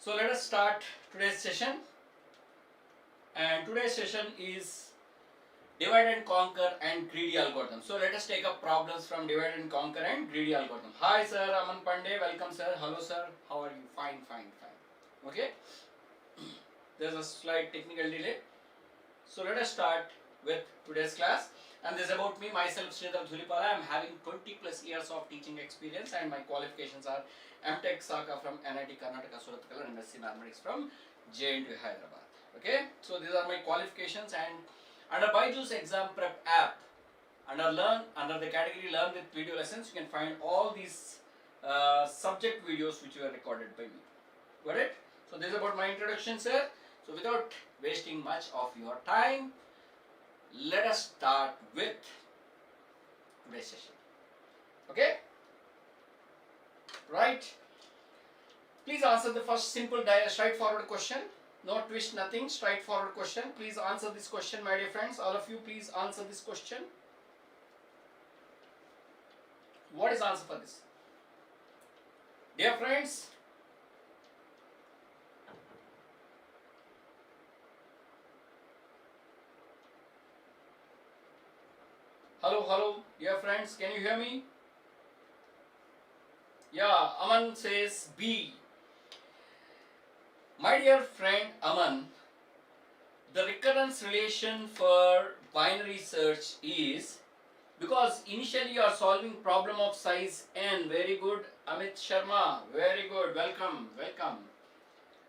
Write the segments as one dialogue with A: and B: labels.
A: So let us start today's session, and today's session is divide and conquer and greedy algorithm. So let us take up problems from divide and conquer and greedy algorithm. Hi sir, Aman Pandey, welcome sir. Hello sir, how are you? Fine. Okay, there's a slight technical delay. So let us start with today's class, and this is about me, myself Sridhar Sir. I am having 20 plus years of teaching experience, and my qualifications are M.Tech Saka from NIT Karnataka Surathkal and MSc Mathematics from JNTU Hyderabad. Okay, so these are my qualifications, and under BYJU'S Exam Prep app, under the category Learn with Video Lessons, you can find all these subject videos which were recorded by me. Got it? So this is about my introduction, sir. So without wasting much of your time, let us start with today's session. Okay? Right? Please answer the first simple straightforward question. No twist, nothing. Straightforward question. Please answer this question, my dear friends. All of you, please answer this question. What is the answer for this? Dear friends, hello, dear friends, can you hear me? Yeah, Aman says B. My dear friend Aman, the recurrence relation for binary search is, because initially you are solving problem of size n. Very good, Amit Sharma, very good, welcome.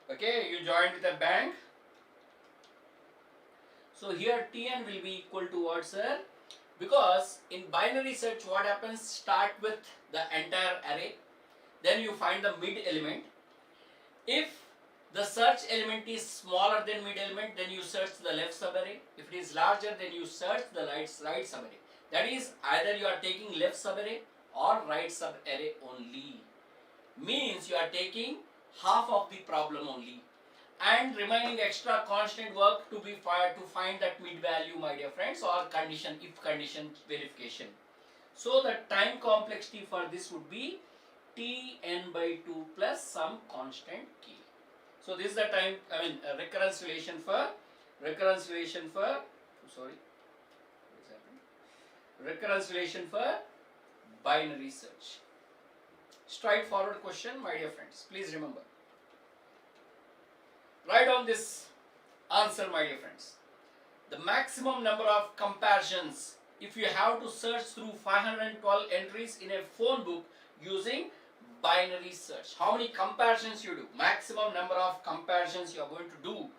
A: Okay, you joined with a bang. So here Tn will be equal to what, sir? Because in binary search what happens, start with the entire array, then you find the mid element. If the search element is smaller than mid element, then you search the left subarray. If it is larger, then you search the right subarray. That is, either you are taking left subarray or right subarray only. Means you are taking half of the problem only, and remaining extra constant work to be to find that mid value, my dear friends, or condition, if condition verification. So the time complexity for this would be Tn by 2 plus some constant k. So this is the time, recurrence relation for binary search. Straightforward question, my dear friends. Please remember. Write down this answer, my dear friends. The maximum number of comparisons, if you have to search through 512 entries in a phone book using binary search, how many comparisons you do? Maximum number of comparisons you are going to do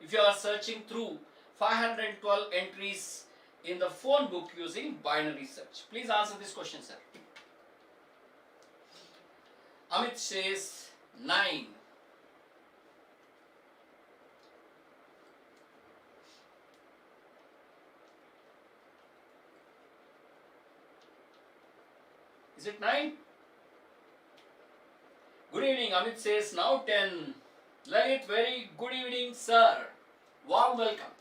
A: if you are searching through 512 entries in the phone book using binary search. Please answer this question, sir. Amit says 9. Is it 9? Good evening, Amit says now 10. Lalit, very good evening, sir. Warm welcome.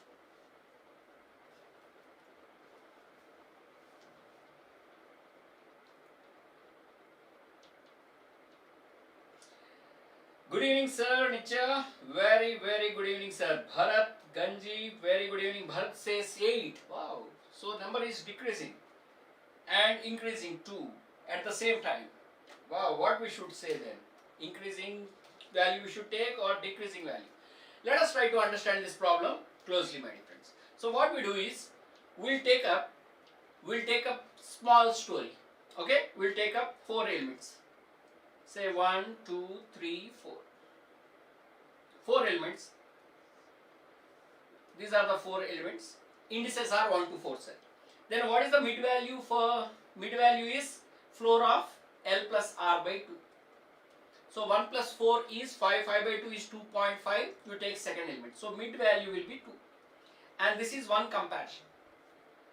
A: Good evening, sir. Nicha, very good evening, sir. Bharat, Ganji, very good evening. Bharat says 8. Wow. So number is decreasing and increasing too at the same time. Wow, what we should say then? Increasing value we should take or decreasing value? Let us try to understand this problem closely, my dear friends. So what we do is, we'll take up small story. Okay, we'll take up 4 elements. Say 1, 2, 3, 4. 4 elements. These are the 4 elements. Indices are 1 to 4, sir. Then what is the mid value for? Mid value is floor of L plus R by 2. So 1 plus 4 is 5, 5 by 2 is 2.5, you take second element. So mid value will be 2. And this is one comparison.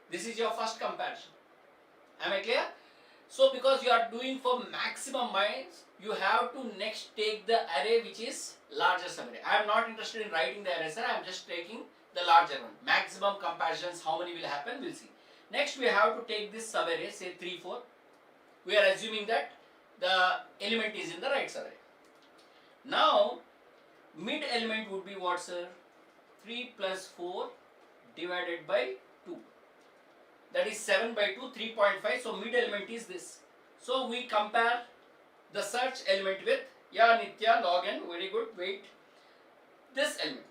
A: This is your first comparison. Am I clear? So because you are doing for maximum minds, you have to next take the array which is larger subarray. I am not interested in writing the array, sir. I am just taking the larger one. Maximum comparisons, how many will happen, we'll see. Next we have to take this subarray, say 3, 4. We are assuming that the element is in the right subarray. Now Mid element would be what, sir? 3 plus 4 divided by 2. That is 7 by 2, 3.5. So mid element is this. So we compare the search element with, yeah, Nitya, log n, very good, wait, this element.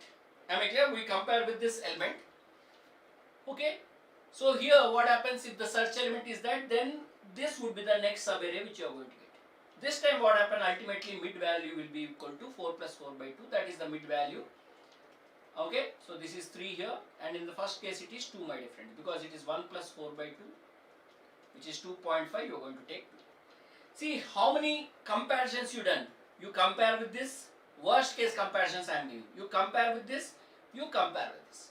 A: Am I clear? We compare with this element. Okay. So here what happens if the search element is that, then this would be the next subarray which you are going to get. This time what happened, ultimately mid value will be equal to 4 plus 4 by 2, that is the mid value. Okay, so this is 3 here, and in the first case it is 2, my dear friend, because it is 1 plus 4 by 2, which is 2.5, you are going to take 2. See how many comparisons you done. You compare with this, worst case comparisons I am giving. You compare with this, you compare with this.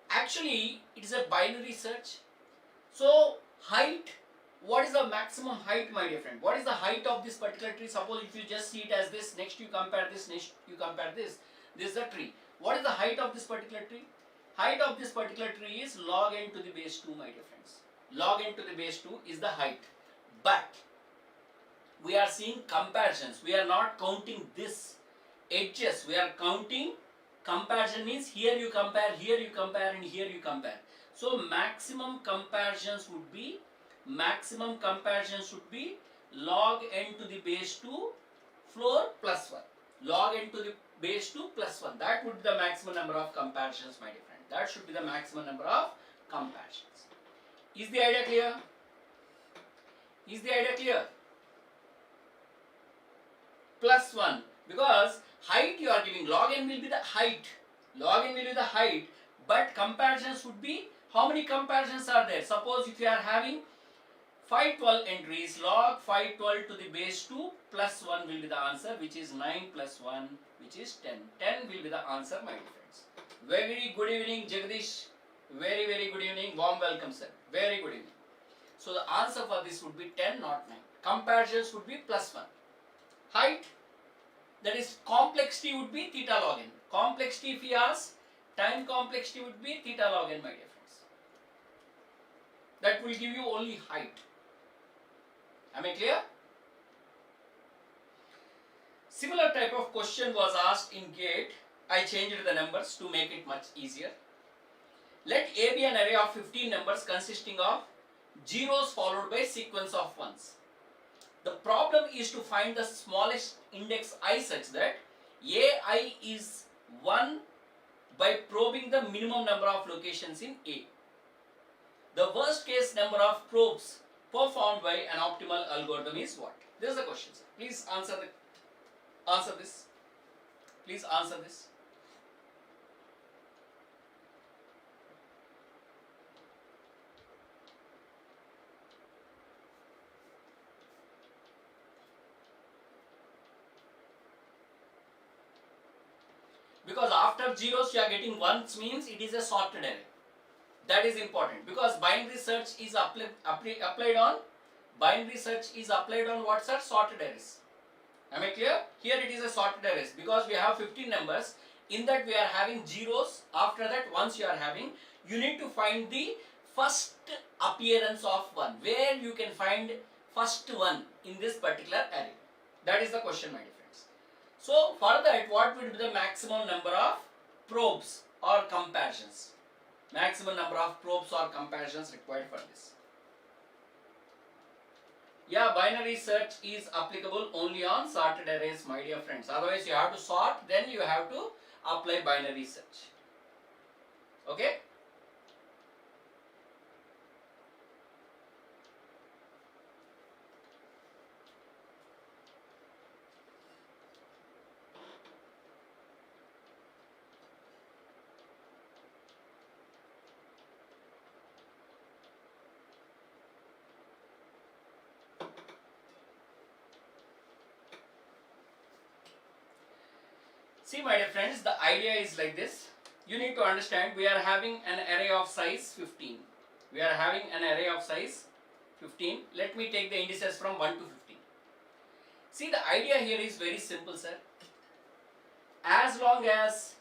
A: Actually, it is a binary search. So height, what is the maximum height, my dear friend? What is the height of this particular tree? Suppose if you just see it as this, next you compare this, next you compare this. This is the tree. What is the height of this particular tree? Height of this particular tree is log n to the base 2, my dear friends. Log n to the base 2 is the height. But we are seeing comparisons. We are not counting this edges. We are counting comparison, means here you compare, and here you compare. So maximum comparisons would be log n to the base 2 floor plus 1. Log n to the base 2 plus 1. That would be the maximum number of comparisons, my dear friend. That should be the maximum number of comparisons. Is the idea clear? Is the idea clear? Plus 1, because height you are giving, log n will be the height. Log n will be the height, but comparisons would be, how many comparisons are there? Suppose if you are having 512 entries, log 512 to the base 2 plus 1 will be the answer, which is 9 plus 1, which is 10. 10 will be the answer, my dear friends. Very good evening, Jagdish. Very, very good evening. Warm welcome, sir. Very good evening. So the answer for this would be 10, not 9. Comparisons would be plus 1. Height, that is complexity, would be theta log n. Complexity, if you ask, time complexity would be theta log n, my dear friends. That will give you only height. Am I clear? Similar type of question was asked in GATE. I changed the numbers to make it much easier. Let A be an array of 15 numbers consisting of zeros followed by sequence of ones. The problem is to find the smallest index I such that AI is 1 by probing the minimum number of locations in A. The worst case number of probes performed by an optimal algorithm is what? This is the question, sir. Please answer this. Please answer this. Because after zeros you are getting ones, means it is a sorted array. That is important, because binary search is applied on what, sir? Sorted arrays. Am I clear? Here it is a sorted arrays, because we have 15 numbers. In that we are having zeros. After that, once you are having, you need to find the first appearance of one. Where you can find first one in this particular array. That is the question, my dear friends. So for that, what will be the maximum number of probes or comparisons? Maximum number of probes or comparisons required for this. Yeah, binary search is applicable only on sorted arrays, my dear friends. Otherwise you have to sort, then you have to apply binary search. Okay? See, my dear friends, the idea is like this. You need to understand, we are having an array of size 15. We are having an array of size 15. Let me take the indices from 1 to 15. See, the idea here is very simple, sir. As long as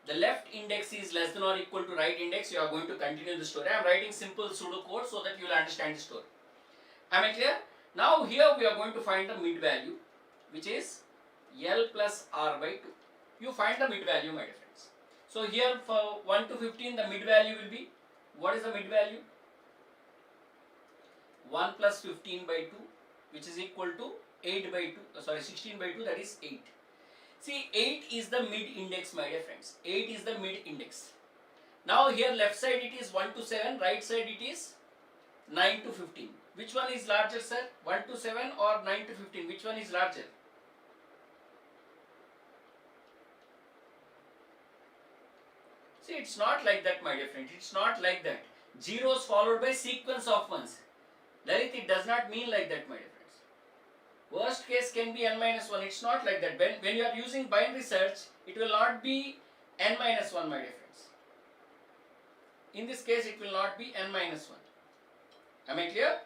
A: the left index is less than or equal to right index, you are going to continue the story. I am writing simple pseudo code so that you will understand the story. Am I clear? Now here we are going to find the mid value, which is L plus R by 2. you find the mid value, my dear friends. So here for 1 to 15, the mid value will be, what is the mid value? 1 plus 15 by 2, which is equal to 8 by 2, 16 by 2, that is 8. See, 8 is the mid index, my dear friends. 8 is the mid index. Now here left side it is 1 to 7, right side it is 9 to 15. Which one is larger, sir? 1 to 7 or 9 to 15? Which one is larger? See, it's not like that, my dear friend. It's not like that. Zeros followed by sequence of ones. Lalit, it does not mean like that, my dear friends. Worst case can be n minus 1. It's not like that. When you are using binary search, it will not be n minus 1, my dear friends. In this case, it will not be n minus 1. Am I clear?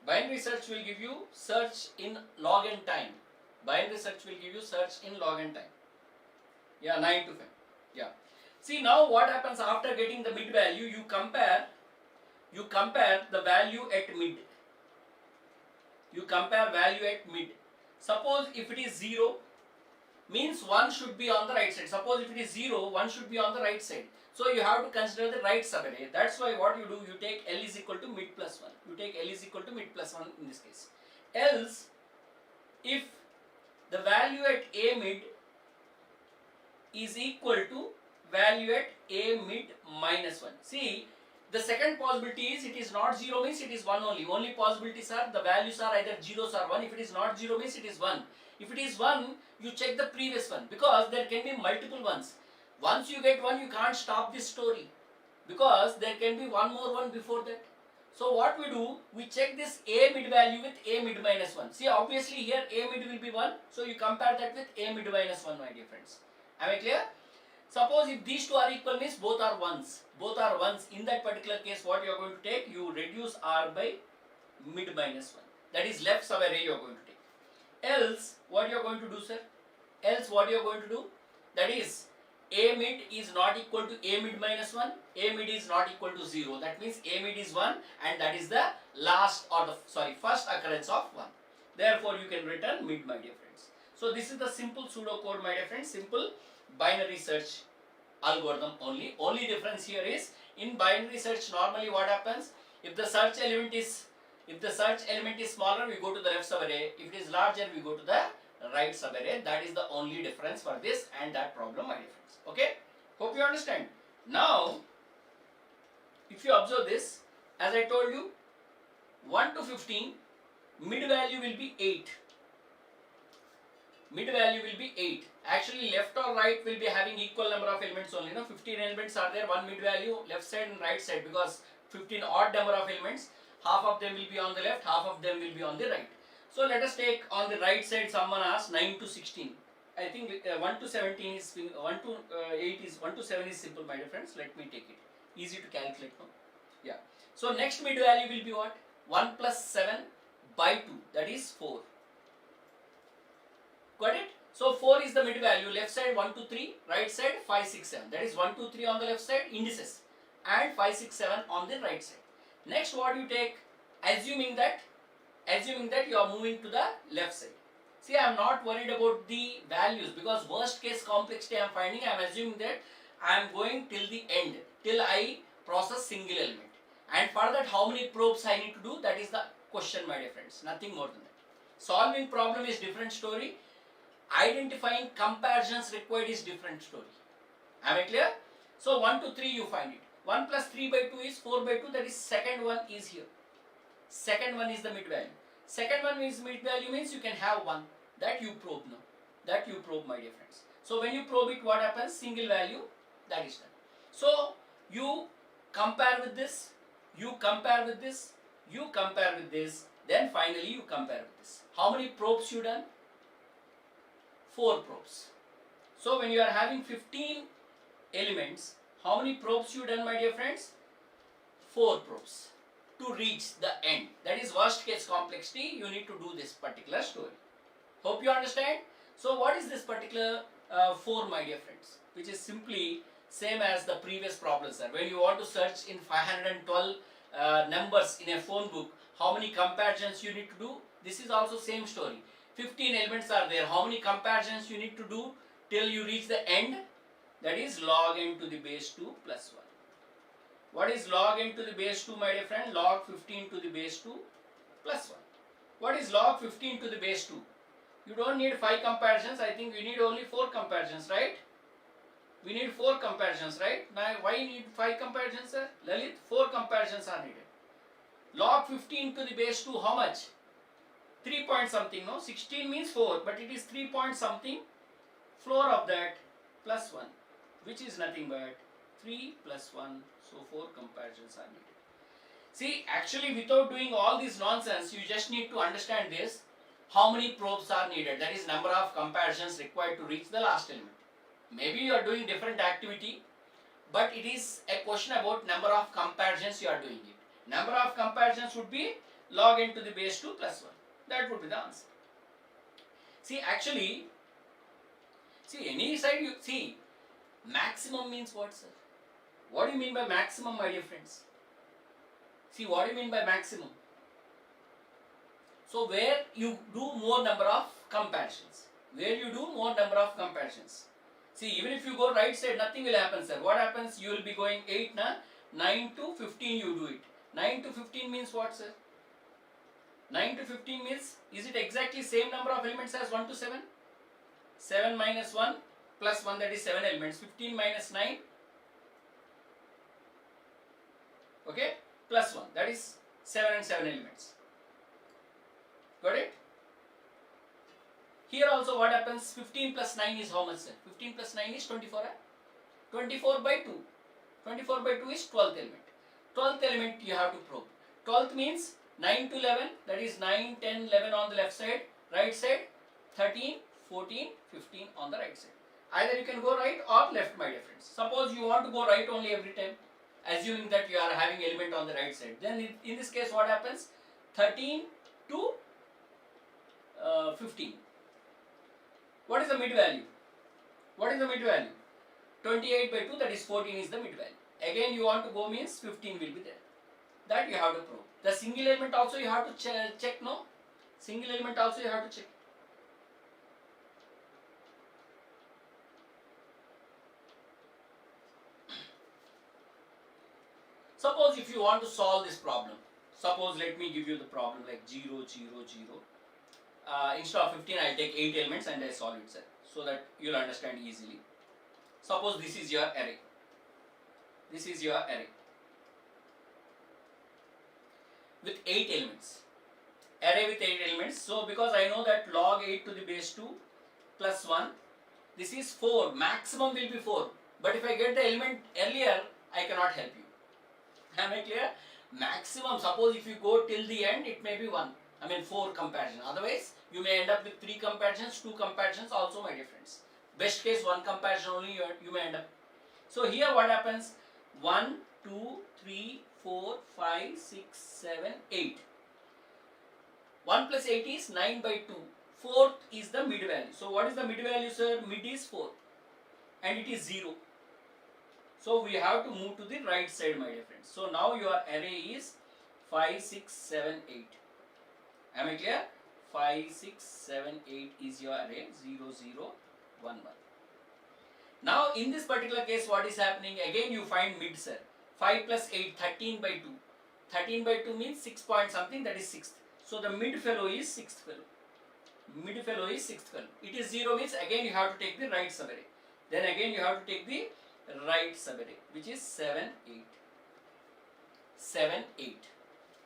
A: Binary search will give you search in log n time. Binary search will give you search in log n time. Yeah, 9 to 5. Yeah. See, now what happens after getting the mid value? You compare the value at mid. You compare value at mid. Suppose if it is 0, means 1 should be on the right side. Suppose if it is 0, 1 should be on the right side. So you have to consider the right subarray. That's why what you do, you take L is equal to mid plus 1. You take L is equal to mid plus 1 in this case. Else, if the value at A mid is equal to value at A mid minus 1. See, the second possibility is it is not 0 means it is 1 only. Only possibilities are the values are either zeros or 1. If it is not 0 means it is 1. If it is 1, you check the previous one because there can be multiple ones. Once you get 1, you can't stop this story because there can be one more one before that. So what we do, we check this A mid value with A mid minus 1. See, obviously here A mid will be 1. So you compare that with A mid minus 1, my dear friends. Am I clear? Suppose if these two are equal means both are ones. Both are ones. In that particular case, what you are going to take? You reduce R by mid minus 1. That is left subarray you are going to take. Else, what you are going to do, sir? Else, what you are going to do? That is, A mid is not equal to A mid minus 1. A mid is not equal to 0. That means A mid is 1 and that is the last or first occurrence of 1. Therefore, you can return mid, my dear friends. So, this is the simple pseudocode, my dear friends. Simple binary search algorithm only. Only difference here is in binary search normally what happens, if the search element is smaller, we go to the left subarray. If it is larger, we go to the right subarray. That is the only difference for this and that problem, my dear friends. Okay? Hope you understand. Now, if you observe this, as I told you, 1 to 15, mid value will be 8. Mid value will be 8. Actually, left or right will be having equal number of elements only. 15 elements are there, one mid value, left side and right side, because 15 odd number of elements, half of them will be on the left, half of them will be on the right. So let us take on the right side, someone asked 9 to 16. I think 1 to 17 is 1 to 8 is 1 to 7 is simple, my dear friends. Let me take it. Easy to calculate, no? Yeah. So next mid value will be what? 1 plus 7 by 2. That is 4. Got it? So 4 is the mid value. Left side 1 to 3, right side 5, 6, 7. That is 1, 2, 3 on the left side, indices, and 5, 6, 7 on the right side. Next, what you take? Assuming that you are moving to the left side. See, I am not worried about the values because worst case complexity I am finding. I am assuming that I am going till the end, till I process single element. And for that, how many probes I need to do? That is the question, my dear friends. Nothing more than that. Solving problem is different story. Identifying comparisons required is different story. Am I clear? So 1 to 3 you find it. 1 plus 3 by 2 is 4 by 2. That is second one is here. Second one is the mid value. Second one is mid value means you can have 1. That you probe now. That you probe, my dear friends. So when you probe it, what happens? Single value, that is done. So you compare with this, you compare with this, you compare with this, then finally you compare with this. How many probes you done? 4 probes. So when you are having 15 elements, how many probes you done, my dear friends? 4 probes to reach the end. That is worst case complexity. You need to do this particular story. Hope you understand. So what is this particular 4, my dear friends? Which is simply same as the previous problem, sir. When you want to search in 512 numbers in a phone book, How many comparisons you need to do? This is also same story. 15 elements are there. How many comparisons you need to do till you reach the end? That is log n to the base 2 plus 1. What is log n to the base 2, my dear friend? Log 15 to the base 2 plus 1. What is log 15 to the base 2? You don't need 5 comparisons. I think we need only 4 comparisons, right? We need 4 comparisons, right? Now, why you need 5 comparisons, sir? Lalit, 4 comparisons are needed. Log 15 to the base 2, how much? 3 point something, no? 16 means 4, but it is 3 point something. Floor of that plus 1, which is nothing but 3 plus 1, so 4 comparisons are needed. See, actually without doing all this nonsense, you just need to understand this. How many probes are needed? That is number of comparisons required to reach the last element. Maybe you are doing different activity, but it is a question about number of comparisons you are doing it. Number of comparisons would be log n to the base 2 plus 1. That would be the answer. See, actually, see any side you see, maximum means what, sir? What do you mean by maximum, my dear friends? See, what do you mean by maximum? So where you do more number of comparisons. Where you do more number of comparisons. See, even if you go right side, nothing will happen, sir. What happens? You will be going 8, 9 to 15 you do it. 9 to 15 means what, sir? 9 to 15 means, is it exactly same number of elements as 1 to 7? 7 minus 1 plus 1, that is 7 elements. 15 minus 9, okay, plus 1, that is 7 and 7 elements. Got it? Here also what happens? 15 plus 9 is how much, sir? 15 plus 9 is 24. 24 by 2. 24 by 2 is 12th element. 12th element you have to probe. 12th means 9 to 11, that is 9, 10, 11 on the left side, right side, 13, 14, 15 on the right side. Either you can go right or left, my dear friends. Suppose you want to go right only every time, assuming that you are having element on the right side. Then in this case what happens? 13 to 15. What is the mid value? What is the mid value? 28 by 2, that is 14 is the mid value. Again you want to go means 15 will be there. That you have to probe. The single element also you have to check, no? Single element also you have to check. Suppose if you want to solve this problem, suppose let me give you the problem like 0, 0, 0. Instead of 15, I take 8 elements and I solve it, sir, so that you will understand easily. Suppose this is your array. This is your array with 8 elements. Array with 8 elements. So because I know that log 8 to the base 2 plus 1, this is 4. Maximum will be 4. But if I get the element earlier, I cannot help you. Am I clear? Maximum, suppose if you go till the end, it may be 4 comparison. Otherwise, you may end up with 3 comparisons, 2 comparisons also, my dear friends. Best case, 1 comparison only you may end up. So here what happens? 1, 2, 3, 4, 5, 6, 7, 8. 1 plus 8 is 9 by 2. 4th is the mid value. So what is the mid value, sir? Mid is 4. And it is 0. So we have to move to the right side, my dear friends. So now your array is 5, 6, 7, 8. Am I clear? 5, 6, 7, 8 is your array. 0, 0, 1, 1. Now in this particular case what is happening? Again you find mid, sir. 5 plus 8, 13 by 2. 13 by 2 means 6 point something, that is 6th. So the mid fellow is 6th fellow. Mid fellow is 6th fellow. It is 0 means again you have to take the right subarray. Then again you have to take the right subarray, which is 7, 8. 7, 8.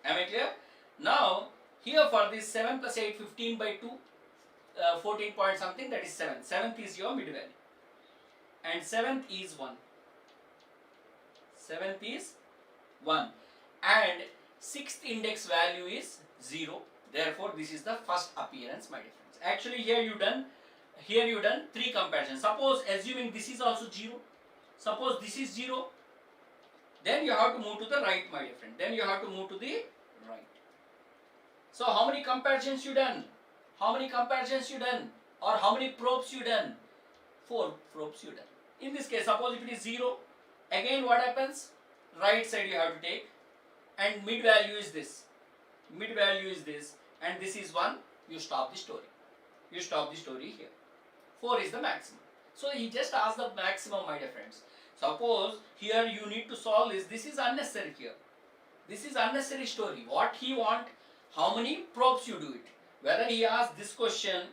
A: Am I clear? Now here for this 7 plus 8, 15 by 2, 14 point something, that is 7. 7th is your mid value. And 7th is 1. 7th is 1. And 6th index value is 0. Therefore, this is the first appearance, my dear friends. Actually, here you done 3 comparisons. Suppose assuming this is also 0. Suppose this is 0. Then you have to move to the right, my dear friend. Then you have to move to the right. So how many comparisons you done? How many comparisons you done? Or how many probes you done? 4 probes you done. In this case, suppose if it is 0, again what happens? Right side you have to take, and mid value is this. mid value is this, and this is 1, you stop the story. You stop the story here. 4 is the maximum. So he just asked the maximum, my dear friends. Suppose here you need to solve this is unnecessary here. This is unnecessary story. What he want, how many probes you do it. Whether he asks this question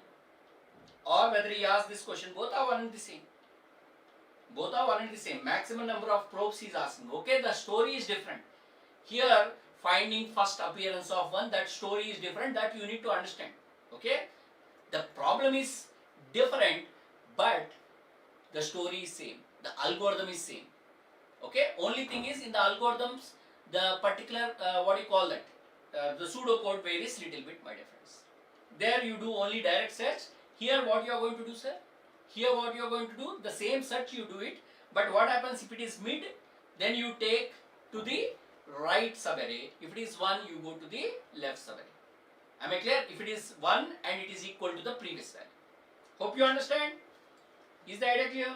A: or whether he asks this question, both are one and the same. Both are one and the same. Maximum number of probes he is asking. Okay, the story is different. Here, finding first appearance of 1, that story is different, that you need to understand. Okay, the problem is different, but the story is same. The algorithm is same. Okay, only thing is in the algorithms, the particular, what you call that, the pseudocode varies little bit, my dear friends. There you do only direct search. Here what you are going to do, sir? Here what you are going to do, the same search you do it, but what happens if it is mid, then you take to the right subarray. If it is 1, you go to the left subarray. Am I clear? If it is 1 and it is equal to the previous value. Hope you understand. Is the idea clear?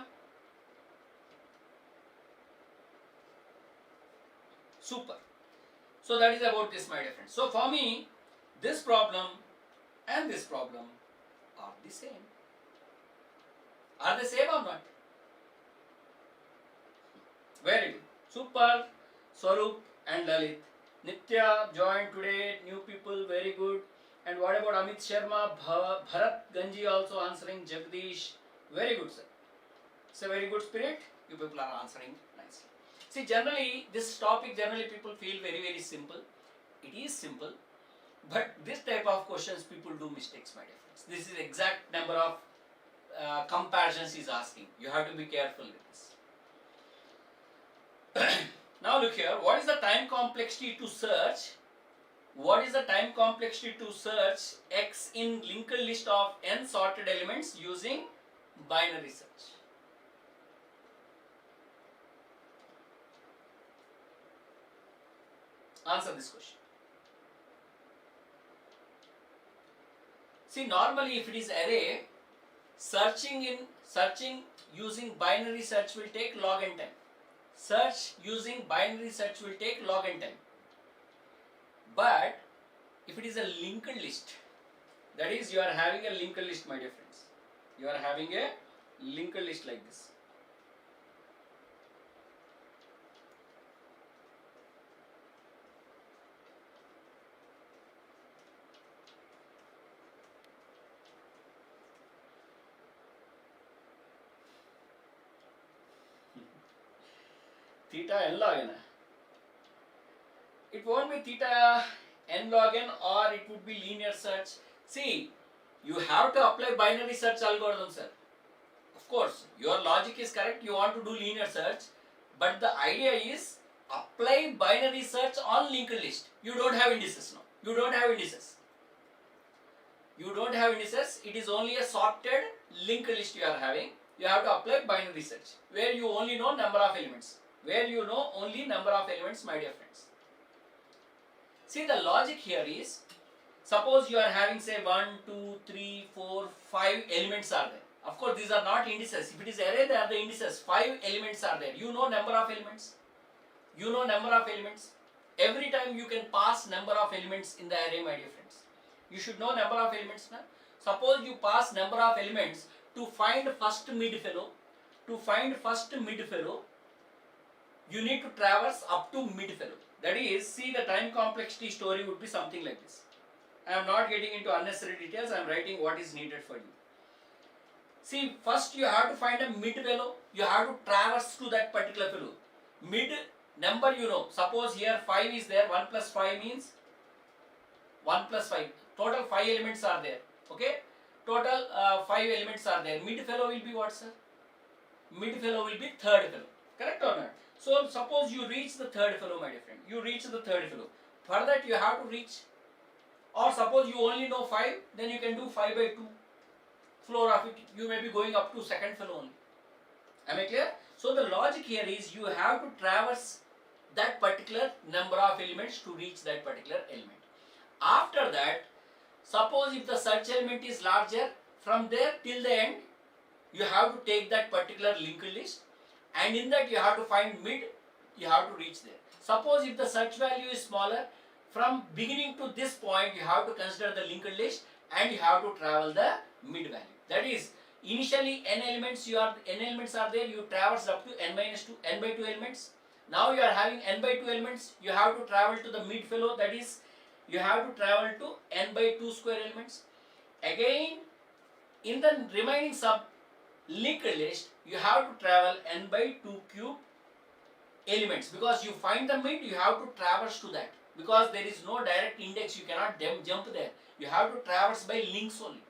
A: Super. So that is about this, my dear friends. So for me, this problem and this problem are the same. Are they same or not? Very good. Super. Swarup and Lalit. Nitya joined today. New people, very good. And what about Amit Sharma, Bharat Ganji also answering, Jagdish. Very good, sir. It's a very good spirit. You people are answering nicely. See, generally, this topic, generally people feel very, very simple. It is simple. But this type of questions, people do mistakes, my dear friends. This is exact number of comparisons is asking. You have to be careful with this. Now look here. What is the time complexity to search? What is the time complexity to search X in linked list of n sorted elements using binary search? Answer this question. See, normally if it is array, searching using binary search will take log n time. Search using binary search will take log n time. But if it is a linked list, that is, you are having a linked list, my dear friends. You are having a linked list like this. Theta n log n. It won't be theta n log n, or it would be linear search. See, you have to apply binary search algorithm, sir. Of course, your logic is correct. You want to do linear search, but the idea is apply binary search on linked list. You don't have indices now. You don't have indices. You don't have indices. It is only a sorted linked list you are having. You have to apply binary search, where you only know number of elements. Where you know only number of elements, my dear friends. See, the logic here is, suppose you are having say 1, 2, 3, 4, 5 elements are there. Of course, these are not indices. If it is array, they are the indices. 5 elements are there. You know number of elements. You know number of elements. Every time you can pass number of elements in the array, my dear friends. You should know number of elements now. Suppose you pass number of elements to find first mid fellow. To find first mid fellow, you need to traverse up to mid fellow. That is, see, the time complexity story would be something like this. I am not getting into unnecessary details. I am writing what is needed for you. See, first you have to find a mid fellow. You have to traverse to that particular fellow. Mid number you know. Suppose here 5 is there. 1 plus 5 means 1 plus 5. Total 5 elements are there. Okay. Total 5 elements are there. Mid fellow will be what, sir? Mid fellow will be third fellow. Correct or not? So suppose you reach the third fellow, my dear friend. You reach the third fellow. For that you have to reach, or suppose you only know 5, then you can do 5 by 2 floor of it. You may be going up to second fellow only. Am I clear? So the logic here is you have to traverse that particular number of elements to reach that particular element. After that, suppose if the search element is larger, from there till the end, you have to take that particular linked list. And in that you have to find mid, you have to reach there. Suppose if the search value is smaller, from beginning to this point you have to consider the linked list and you have to travel the mid value. That is, initially n elements are there, you traverse up to n minus 2, n by 2 elements. Now you are having n by 2 elements, you have to travel to the mid fellow, that is, you have to travel to n by 2 square elements. Again, in the remaining sub linked list, you have to travel n by 2 cube elements, because you find the mid, you have to traverse to that, because there is no direct index, you cannot jump there, you have to traverse by links only.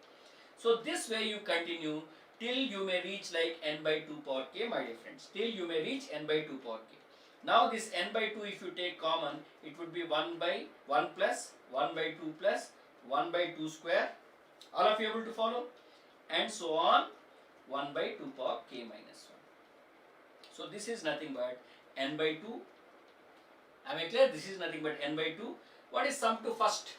A: So this way you continue till you may reach like n by 2 power k, my dear friends, till you may reach n by 2 power k. Now this n by 2, if you take common, it would be 1 by 1 plus 1 by 2 plus 1 by 2 square. All of you able to follow? And so on, 1 by 2 power k minus 1. So this is nothing but n by 2. Am I clear? This is nothing but n by 2. What is sum to first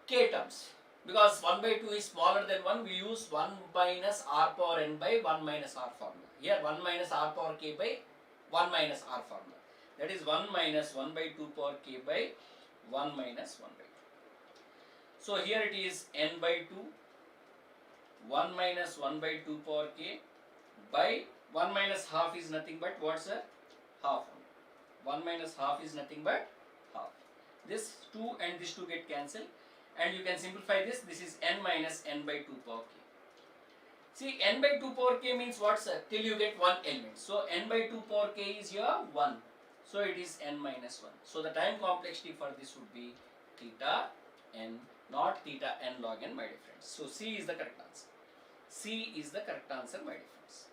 A: k terms? Because 1 by 2 is smaller than 1, we use 1 minus r power n by 1 minus r formula. Here 1 minus r power k by 1 minus r formula. That is 1 minus 1 by 2 power k by 1 minus 1 by 2. So here it is n by 2, 1 minus 1 by 2 power k by 1 minus half is nothing but what's a half. 1 minus half is nothing but half. This 2 and this 2 get cancelled, and you can simplify this. This is n minus n by 2 power k. See, n by 2 power k means what's till you get one element. So n by 2 power k is your 1. So it is n minus 1. So the time complexity for this would be theta n, not theta n log n, my dear friends. So C is the correct answer. C is the correct answer, my dear friends.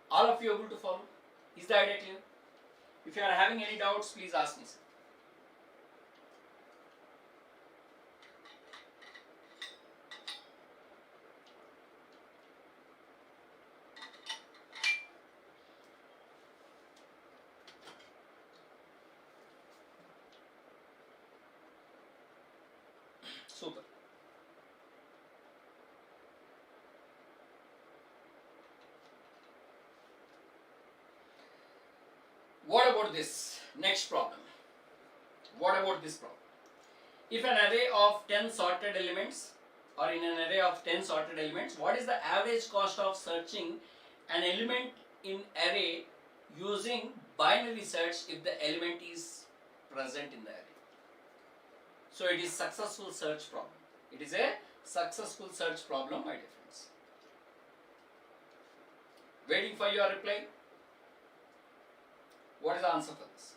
A: All of you able to follow? Is the idea clear? If you are having any doubts, please ask me, sir. Super. What about this next problem? What about this problem? If an array of 10 sorted elements, or in an array of 10 sorted elements, what is the average cost of searching an element in array using binary search if the element is present in the array? So it is successful search problem. It is a successful search problem, my dear friends. Waiting for your reply. What is the answer for this?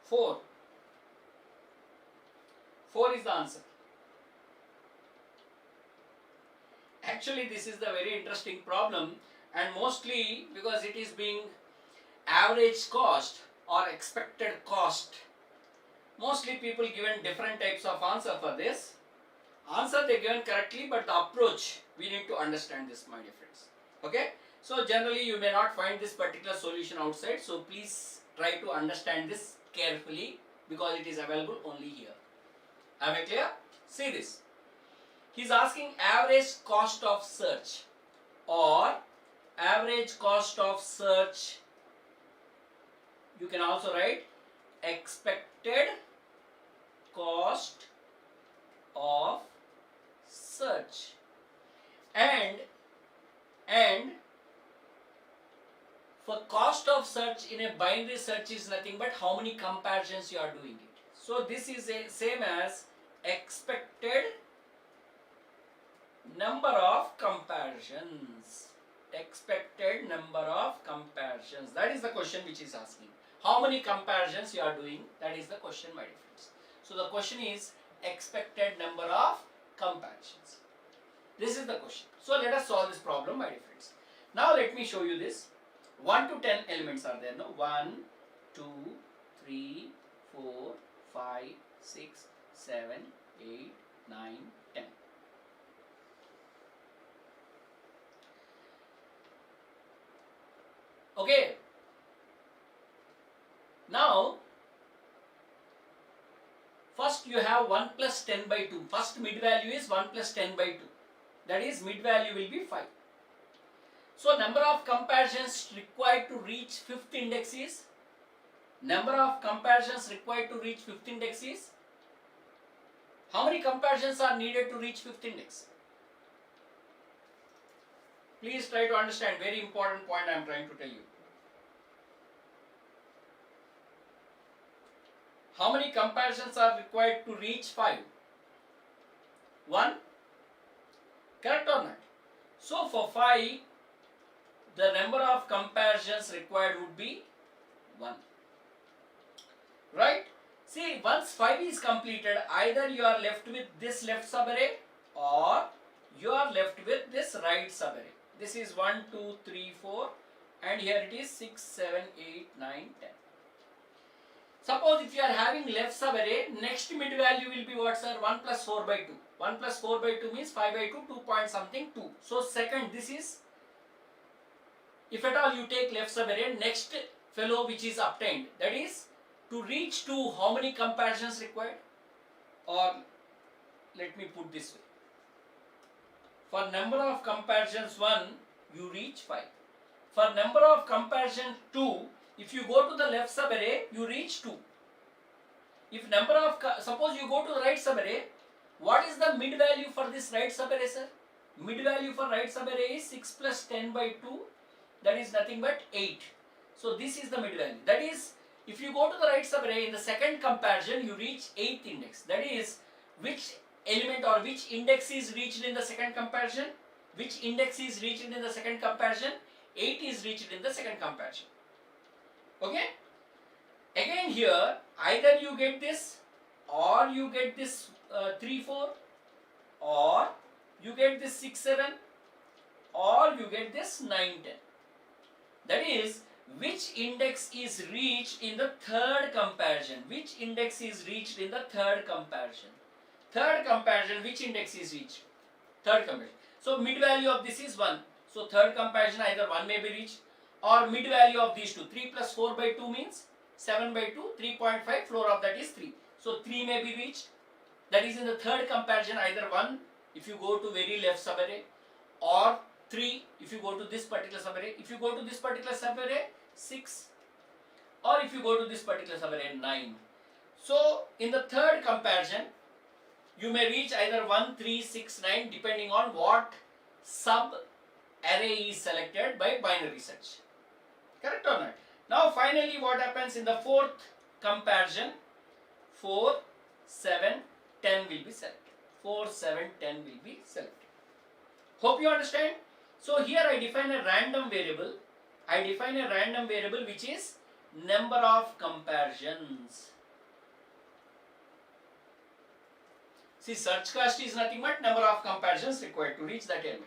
A: Four. 4 is the answer. Actually, this is the very interesting problem, and mostly because it is being average cost or expected cost. Mostly people given different types of answer for this. Answer they given correctly, but the approach we need to understand this, my dear friends. Okay? So generally you may not find this particular solution outside. So please try to understand this carefully, because it is available only here. Am I clear? See this. He is asking average cost of search, or average cost of search. You can also write expected cost of search, and for cost of search in a binary search is nothing but how many comparisons you are doing it. So this is a same as expected number of comparisons. Expected number of comparisons. That is the question which is asking. How many comparisons you are doing? That is the question, my dear friends. So the question is expected number of comparisons. This is the question. So let us solve this problem, my dear friends. Now let me show you this. 1 to 10 elements are there. No? 1, 2, 3, 4, 5, 6, 7, 8, 9, 10. Okay. Now, have 1 plus 10 by 2. First mid value is 1 plus 10 by 2. That is mid value will be 5. So number of comparisons required to reach fifth index is, number of comparisons required to reach fifth index is, how many comparisons are needed to reach fifth index? Please try to understand, very important point I am trying to tell you. How many comparisons are required to reach 5? 1? Correct or not? So for 5, the number of comparisons required would be 1. Right? See, once 5 is completed, either you are left with this left subarray or you are left with this right subarray. This is 1, 2, 3, 4 and here it is 6, 7, 8, 9, 10. Suppose if you are having left subarray, next mid value will be what, sir? 1 plus 4 by 2. 1 plus 4 by 2 means 5 by 2, 2 point something, 2. So second, this is, if at all you take left subarray, next fellow which is obtained, that is to reach 2, how many comparisons required? Or let me put this way. For number of comparisons 1, you reach 5. For number of comparison 2, if you go to the left subarray, you reach 2. If number of, suppose you go to the right subarray, what is the mid value for this right subarray, sir? Mid value for right subarray is 6 plus 10 by 2, that is nothing but 8. So this is the mid value. That is, if you go to the right subarray, in the second comparison, you reach 8th index. That is, which element or which index is reached in the second comparison? Which index is reached in the second comparison? 8 is reached in the second comparison. Okay? Again here, either you get this or you get this 3, 4 or you get this 6, 7 or you get this 9, 10. That is, which index is reached in the third comparison? Which index is reached in the third comparison? Third comparison, which index is reached? Third comparison. So mid value of this is 1. So third comparison, either 1 may be reached or mid value of these two. 3 plus 4 by 2 means 7 by 2, 3.5, floor of that is 3. So 3 may be reached. That is in the third comparison, either 1 if you go to very left subarray or 3 if you go to this particular subarray. If you go to this particular subarray, 6, or if you go to this particular subarray, 9. So in the third comparison, you may reach either 1, 3, 6, 9 depending on what sub array is selected by binary search. Correct or not? Now finally what happens in the fourth comparison? 4, 7, 10 will be selected. 4, 7, 10 will be selected. Hope you understand? So here I define a random variable. I define a random variable which is number of comparisons. See, search cost is nothing but number of comparisons required to reach that element.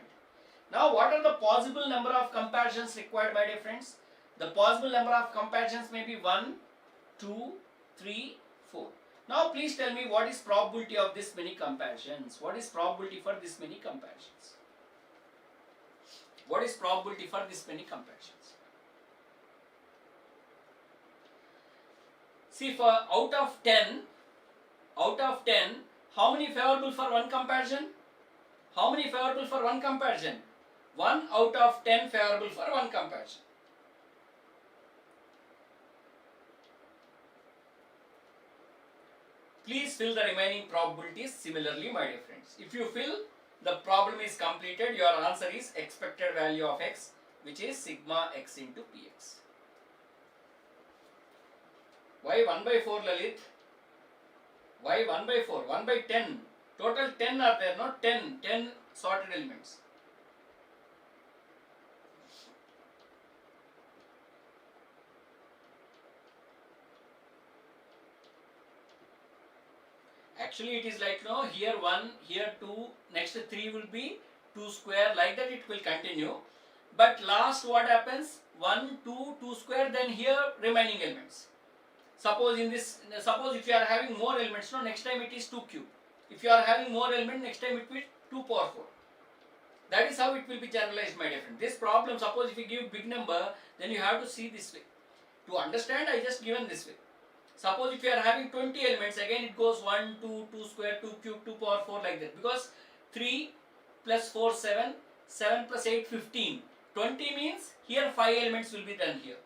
A: Now what are the possible number of comparisons required, my dear friends? The possible number of comparisons may be 1, 2, 3, 4. Now please tell me what is probability of this many comparisons? What is probability for this many comparisons? What is probability for this many comparisons? See, for out of 10, how many favorable for one comparison? How many favorable for one comparison? 1 out of 10 favorable for one comparison. Please fill the remaining probabilities similarly, my dear friends. If you fill, the problem is completed. Your answer is expected value of x, which is sigma x into px. Why 1 by 4, Lalit? Why 1 by 4? 1 by 10. Total 10 are there, not 10 sorted elements. Actually it is like, no, here 1, here 2, next 3 will be 2 square, like that it will continue. But last what happens? 1, 2, 2 square, then here remaining elements. Suppose in this, suppose if you are having more elements, no, next time it is 2 cube. If you are having more element, next time it will be 2 power 4. That is how it will be generalized, my dear friend. This problem, suppose if you give big number, then you have to see this way. To understand, I just given this way. Suppose if you are having 20 elements, again it goes 1, 2, 2 square, 2 cube, 2 power 4 like that. Because 3 plus 4, 7, 7 plus 8, 15. 20 means here 5 elements will be done here.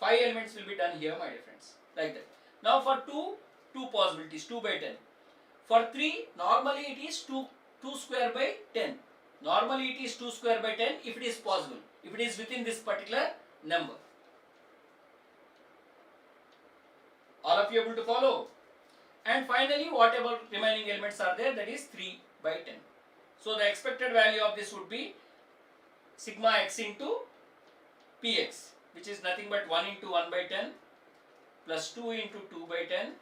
A: 5 elements will be done here, my dear friends. Like that. Now for 2, 2 possibilities, 2 by 10. For 3, normally it is 2 square by 10. Normally it is 2 square by 10 if it is possible. If it is within this particular number. All of you able to follow? And finally, whatever remaining elements are there, that is 3 by 10. So the expected value of this would be sigma x into px, which is nothing but 1 into 1 by 10 plus 2 into 2 by 10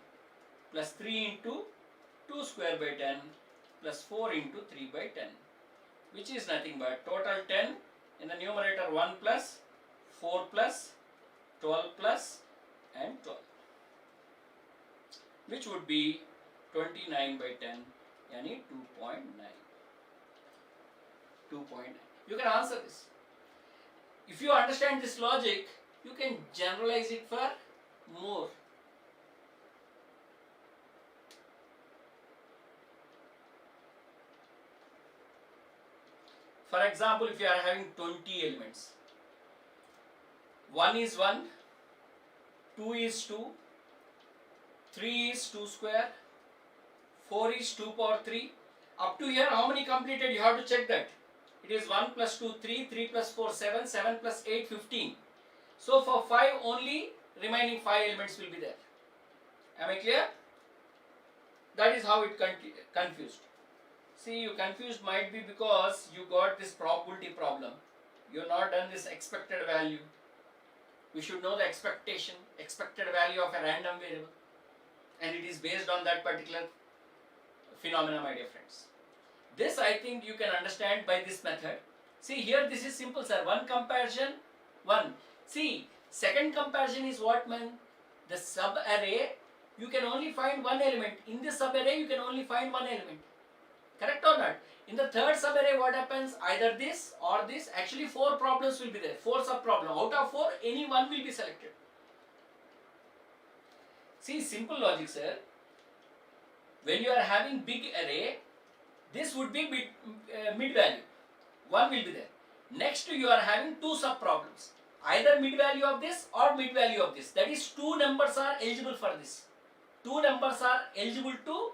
A: plus 3 into 2 square by 10 plus 4 into 3 by 10, which is nothing but total 10 in the numerator 1 plus 4 plus 12 plus and 12, which would be 29 by 10, yani 2.9. 2.9. You can answer this. If you understand this logic, you can generalize it for more. For example, if you are having 20 elements, 1 is 1, 2 is 2, 3 is 2 square, 4 is 2 power 3. Up to here, how many completed? You have to check that. It is 1 plus 2, 3, 3 plus 4, 7, 7 plus 8, 15. So for 5 only, remaining 5 elements will be there. Am I clear? That is how it confused. See, you confused might be because you got this probability problem. You have not done this expected value. You should know the expected value of a random variable. And it is based on that particular phenomena, my dear friends. This I think you can understand by this method. See, here this is simple, sir. One comparison, 1. See, second comparison is what, man? The sub-array, you can only find one element. In this sub-array, you can only find one element. Correct or not? In the third sub-array, what happens? Either this or this. Actually, 4 problems will be there. 4 sub-problems. Out of 4, any one will be selected. See, simple logic, sir. When you are having big array, this would be mid value. 1 will be there. Next, you are having 2 sub-problems. Either mid value of this or mid value of this. That is, 2 numbers are eligible for this. 2 numbers are eligible to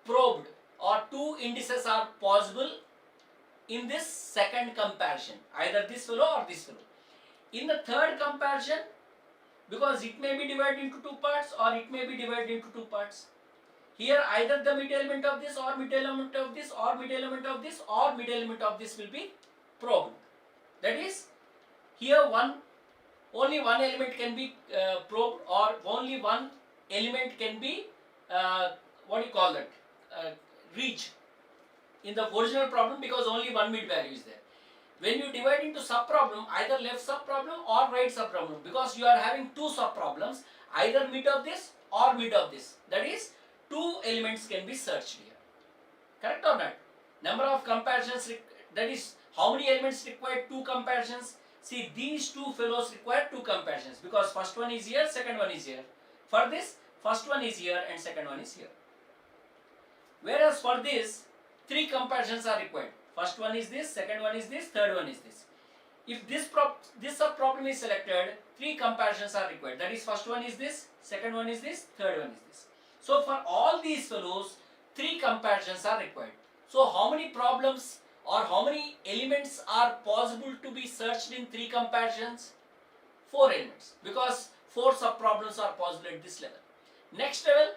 A: probed, or 2 indices are possible in this second comparison. Either this fellow or this fellow. In the third comparison, because it may be divided into 2 parts or it may be divided into 2 parts. Here either the mid element of this or mid element of this or mid element of this or mid element of this will be probed. That is, here only one element can be probed, or only one element can be reached in the original problem, because only one mid value is there. When you divide into sub-problem, either left sub-problem or right sub-problem, because you are having 2 sub-problems, either mid of this or mid of this. That is, 2 elements can be searched here. Correct or not? Number of comparisons, that is, how many elements require 2 comparisons? See, these 2 fellows require 2 comparisons, because first one is here, second one is here. For this, first one is here and second one is here. Whereas for this, 3 comparisons are required. First one is this, second one is this, third one is this. If this sub-problem is selected, 3 comparisons are required. That is, first one is this, second one is this, third one is this. So for all these fellows, 3 comparisons are required. So how many problems or how many elements are possible to be searched in 3 comparisons? 4 elements, because 4 sub-problems are possible at this level. Next level,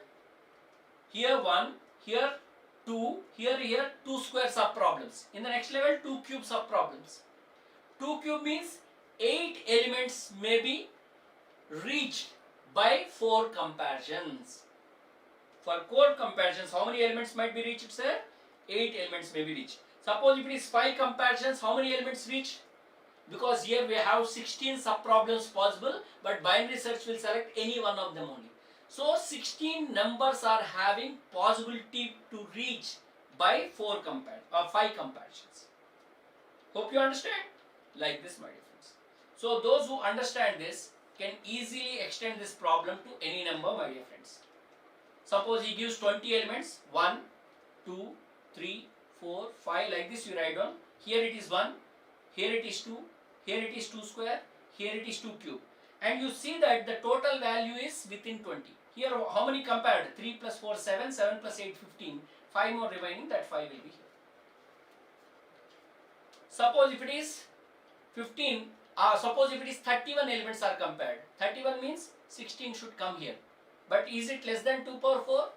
A: here 1, here 2, here 2 square sub-problems. In the next level, 2 cube sub-problems. 2 cube means 8 elements may be reached by 4 comparisons. For 4 comparisons, how many elements might be reached, sir? 8 elements may be reached. Suppose if it is 5 comparisons, how many elements reached? Because here we have 16 sub-problems possible, but binary search will select any one of them only. So 16 numbers are having possibility to reach by 5 comparisons. Hope you understand? Like this, my dear friends. So those who understand this, can easily extend this problem to any number, my dear friends. Suppose he gives 20 elements, 1, 2, 3, 4, 5, like this you write down. Here it is 1, here it is 2, here it is 2 square, here it is 2 cube. And you see that the total value is within 20. Here how many compared? 3 plus 4, 7, 7 plus 8, 15. 5 more remaining, that 5 will be here. Suppose if it is 15, suppose if it is 31 elements are compared. 31 means 16 should come here. But is it less than 2 power 4?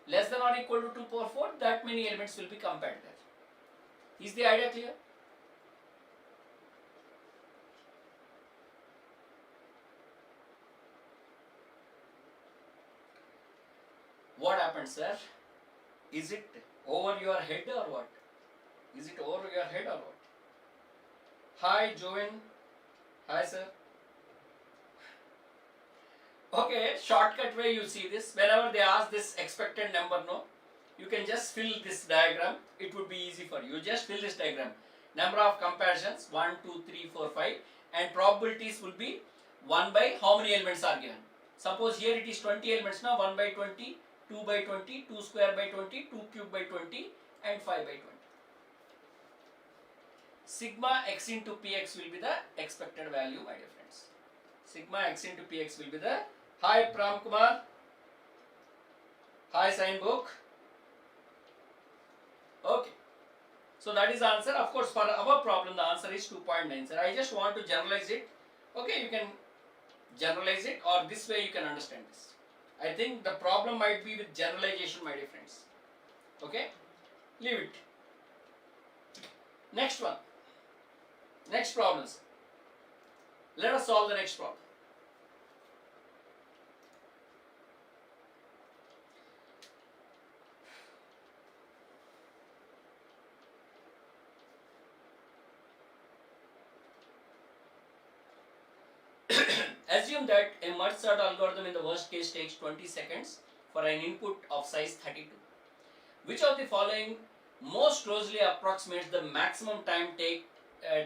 A: Less than or equal to 2 power 4, that many elements will be compared there. Is the idea clear? What happened, sir? Is it over your head or what? Is it over your head or what? Hi, Joan. Hi, sir. Okay, shortcut way you see this. Whenever they ask this expected number, no, you can just fill this diagram. It would be easy for you. Just fill this diagram. Number of comparisons 1, 2, 3, 4, 5, and probabilities will be 1 by how many elements are given. Suppose here it is 20 elements now. 1 by 20, 2 by 20, 2 square by 20, 2 cube by 20, and 5 by 20. Sigma x into px will be the expected value, my dear friends. Sigma x into px will be the. Hi Pram Kumar. Hi Sign Book. Okay. So that is the answer. Of course, for our problem, the answer is 2.9. Sir, I just want to generalize it. Okay, you can generalize it, or this way you can understand this. I think the problem might be with generalization, my dear friends. Okay, leave it. Next one. Next problems. Let us solve the next problem. Assume that a merge sort algorithm in the worst case takes 20 seconds for an input of size 32. Which of the following most closely approximates the maximum time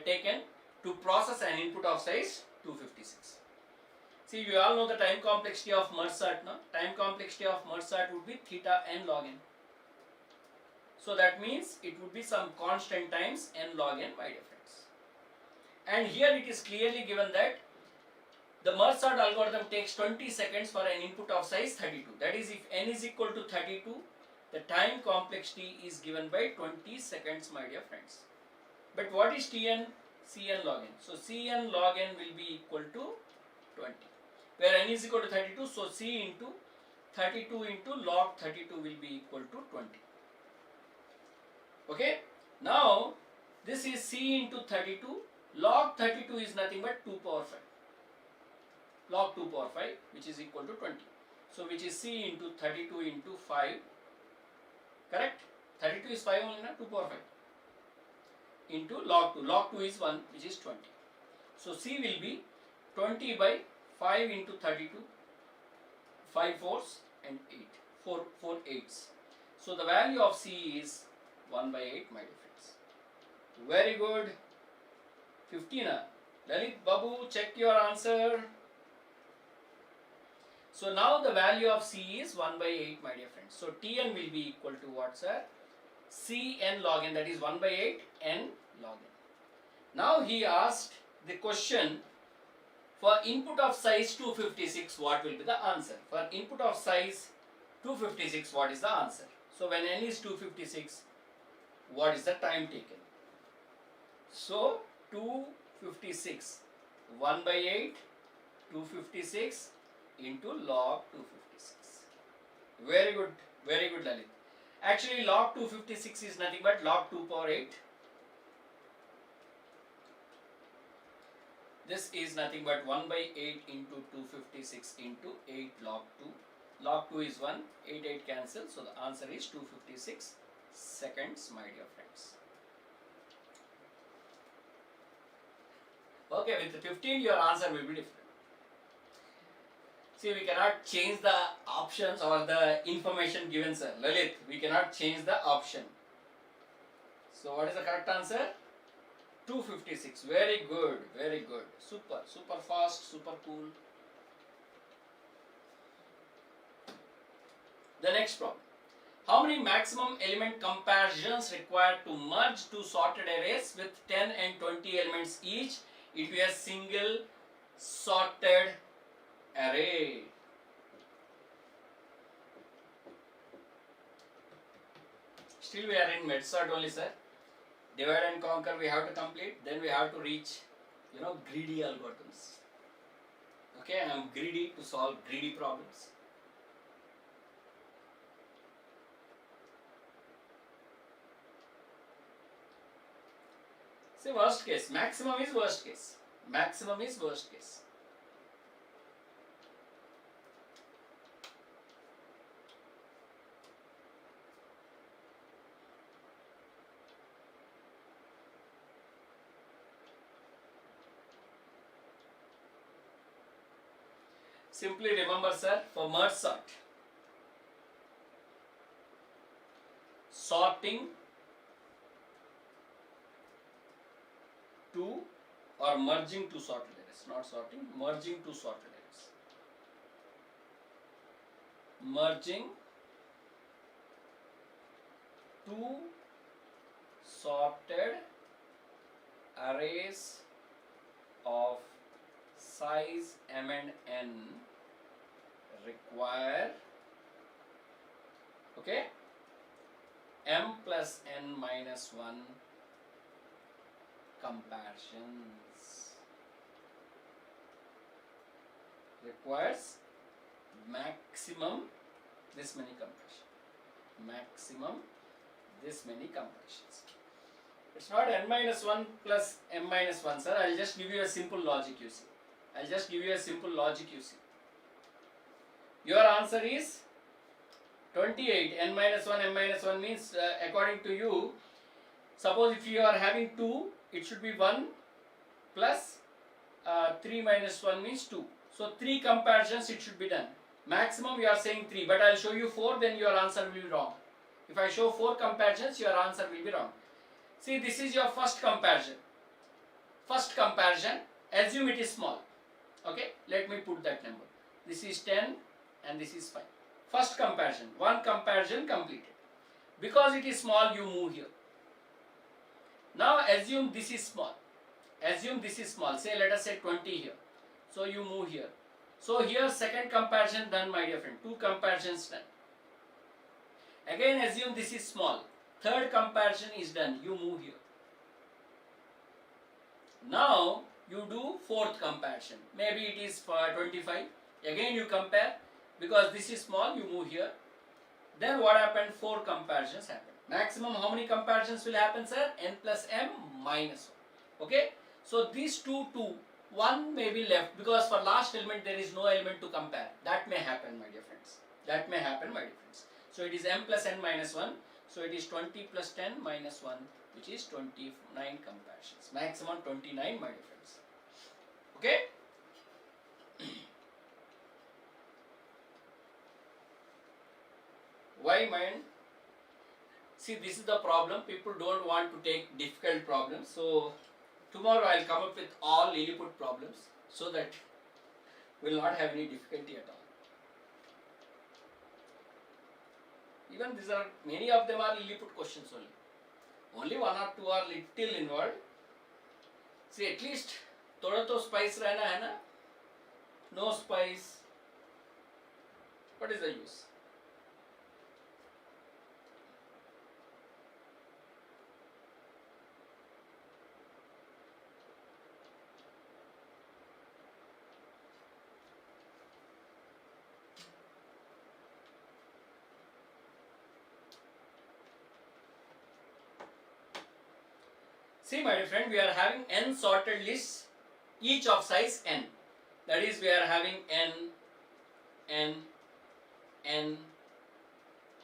A: taken to process an input of size 256? See, you all know the time complexity of merge sort, no? Time complexity of merge sort would be theta n log n. So that means it would be some constant times n log n, my dear friends. And here it is clearly given that the merge sort algorithm takes 20 seconds for an input of size 32. That is, if n is equal to 32, the time complexity is given by 20 seconds, my dear friends. But what is Tn? Cn log n. So Cn log n will be equal to 20. Where n is equal to 32, so C into 32 into log 32 will be equal to 20. Okay. Now, this is C into 32. Log 32 is nothing but 2 power 5. Log 2 power 5, which is equal to 20. So, which is C into 32 into 5. Correct? 32 is 5 only, na? 2 power 5. Into log 2. Log 2 is 1, which is 20. So, C will be 20 by 5 into 32. 5 fours and 8. 4 8s. So, the value of C is 1 by 8, my dear friends. Very good. 15. Lalit Babu, check your answer. So now the value of C is 1 by 8, my dear friends. So Tn will be equal to what, sir? Cn log n, that is 1 by 8 n log n. Now he asked the question, for input of size 256, what will be the answer? For input of size 256, what is the answer? So when n is 256, what is the time taken? So 256, 1 by 8, 256 into log 256. Very good, Lalit. Actually, log 256 is nothing but log 2 power 8. This is nothing but 1 by 8 into 256 into 8 log 2. Log 2 is 1, 8 cancel, so the answer is 256 seconds, my dear friends. Okay, with the 15, your answer will be different. See, we cannot change the options or the information given, sir. Lalit, we cannot change the option. So, what is the correct answer? 256. Very good, very good. Super, super fast, super cool. The next problem. How many maximum element comparisons required to merge two sorted arrays with 10 and 20 elements each into a single sorted array? Still we are in MedSort only, sir. Divide and conquer we have to complete, then we have to reach, greedy algorithms. Okay, I am greedy to solve greedy problems. See, worst case, maximum is worst case. Maximum is worst case. Simply remember, sir, for merge sort, sorting two or merging two sorted arrays, not sorting, merging two sorted arrays. Merging two sorted arrays of size m and n require, okay, m plus n minus 1 comparisons. Requires maximum this many comparisons. Maximum this many comparisons. It's not n minus 1 plus m minus 1, sir. I'll just give you a simple logic, you see. I'll just give you a simple logic, you see. Your answer is 28. N minus 1, m minus 1 means, according to you, suppose if you are having 2, it should be 1 plus 3 minus 1 means 2. So 3 comparisons it should be done. Maximum you are saying 3, but I'll show you 4, then your answer will be wrong. If I show 4 comparisons, your answer will be wrong. See, this is your first comparison. First comparison, assume it is small. Okay, let me put that number. This is 10 and this is 5. First comparison, one comparison completed. Because it is small, you move here. Now assume this is small. Assume this is small. Say, let us say 20 here. So you move here. So here second comparison done, my dear friend. 2 comparisons done. Again assume this is small. Third comparison is done. You move here. Now you do fourth comparison. Maybe it is for 25. Again you compare. Because this is small, you move here. Then what happened? 4 comparisons happen. Maximum how many comparisons will happen, sir? N plus m minus 1. Okay. So these 2, 1 may be left because for last element there is no element to compare. That may happen, my dear friends. That may happen, my dear friends. So it is m plus n minus 1. So it is 20 plus 10 minus 1, which is 29 comparisons. Maximum 29, my dear friends. Okay. Why, man? See, this is the problem. People don't want to take difficult problems. So tomorrow I'll come up with all Lilliput problems so that we'll not have any difficulty at all. Even these are, many of them are Lilliput questions only. Only 1 or 2 are little involved. See, at least thoda to spice rehna hai na? No spice. What is the use? See, my dear friend, we are having n sorted lists, each of size n. That is, we are having n.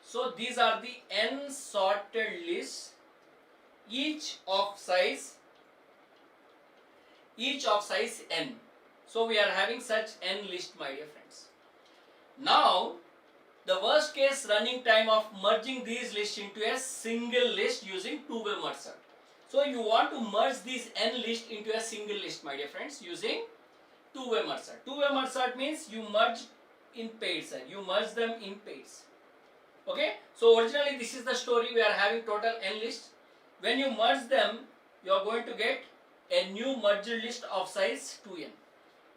A: So these are the n sorted lists, each of size n. So we are having such n list, my dear friends. Now, the worst case running time of merging these lists into a single list using two-way merge sort. So you want to merge these n list into a single list, my dear friends, using two-way merge sort. Two-way merge sort means you merge in pairs, sir. You merge them in pairs. Okay, so originally this is the story. We are having total n list. When you merge them, you are going to get a new merged list of size 2n.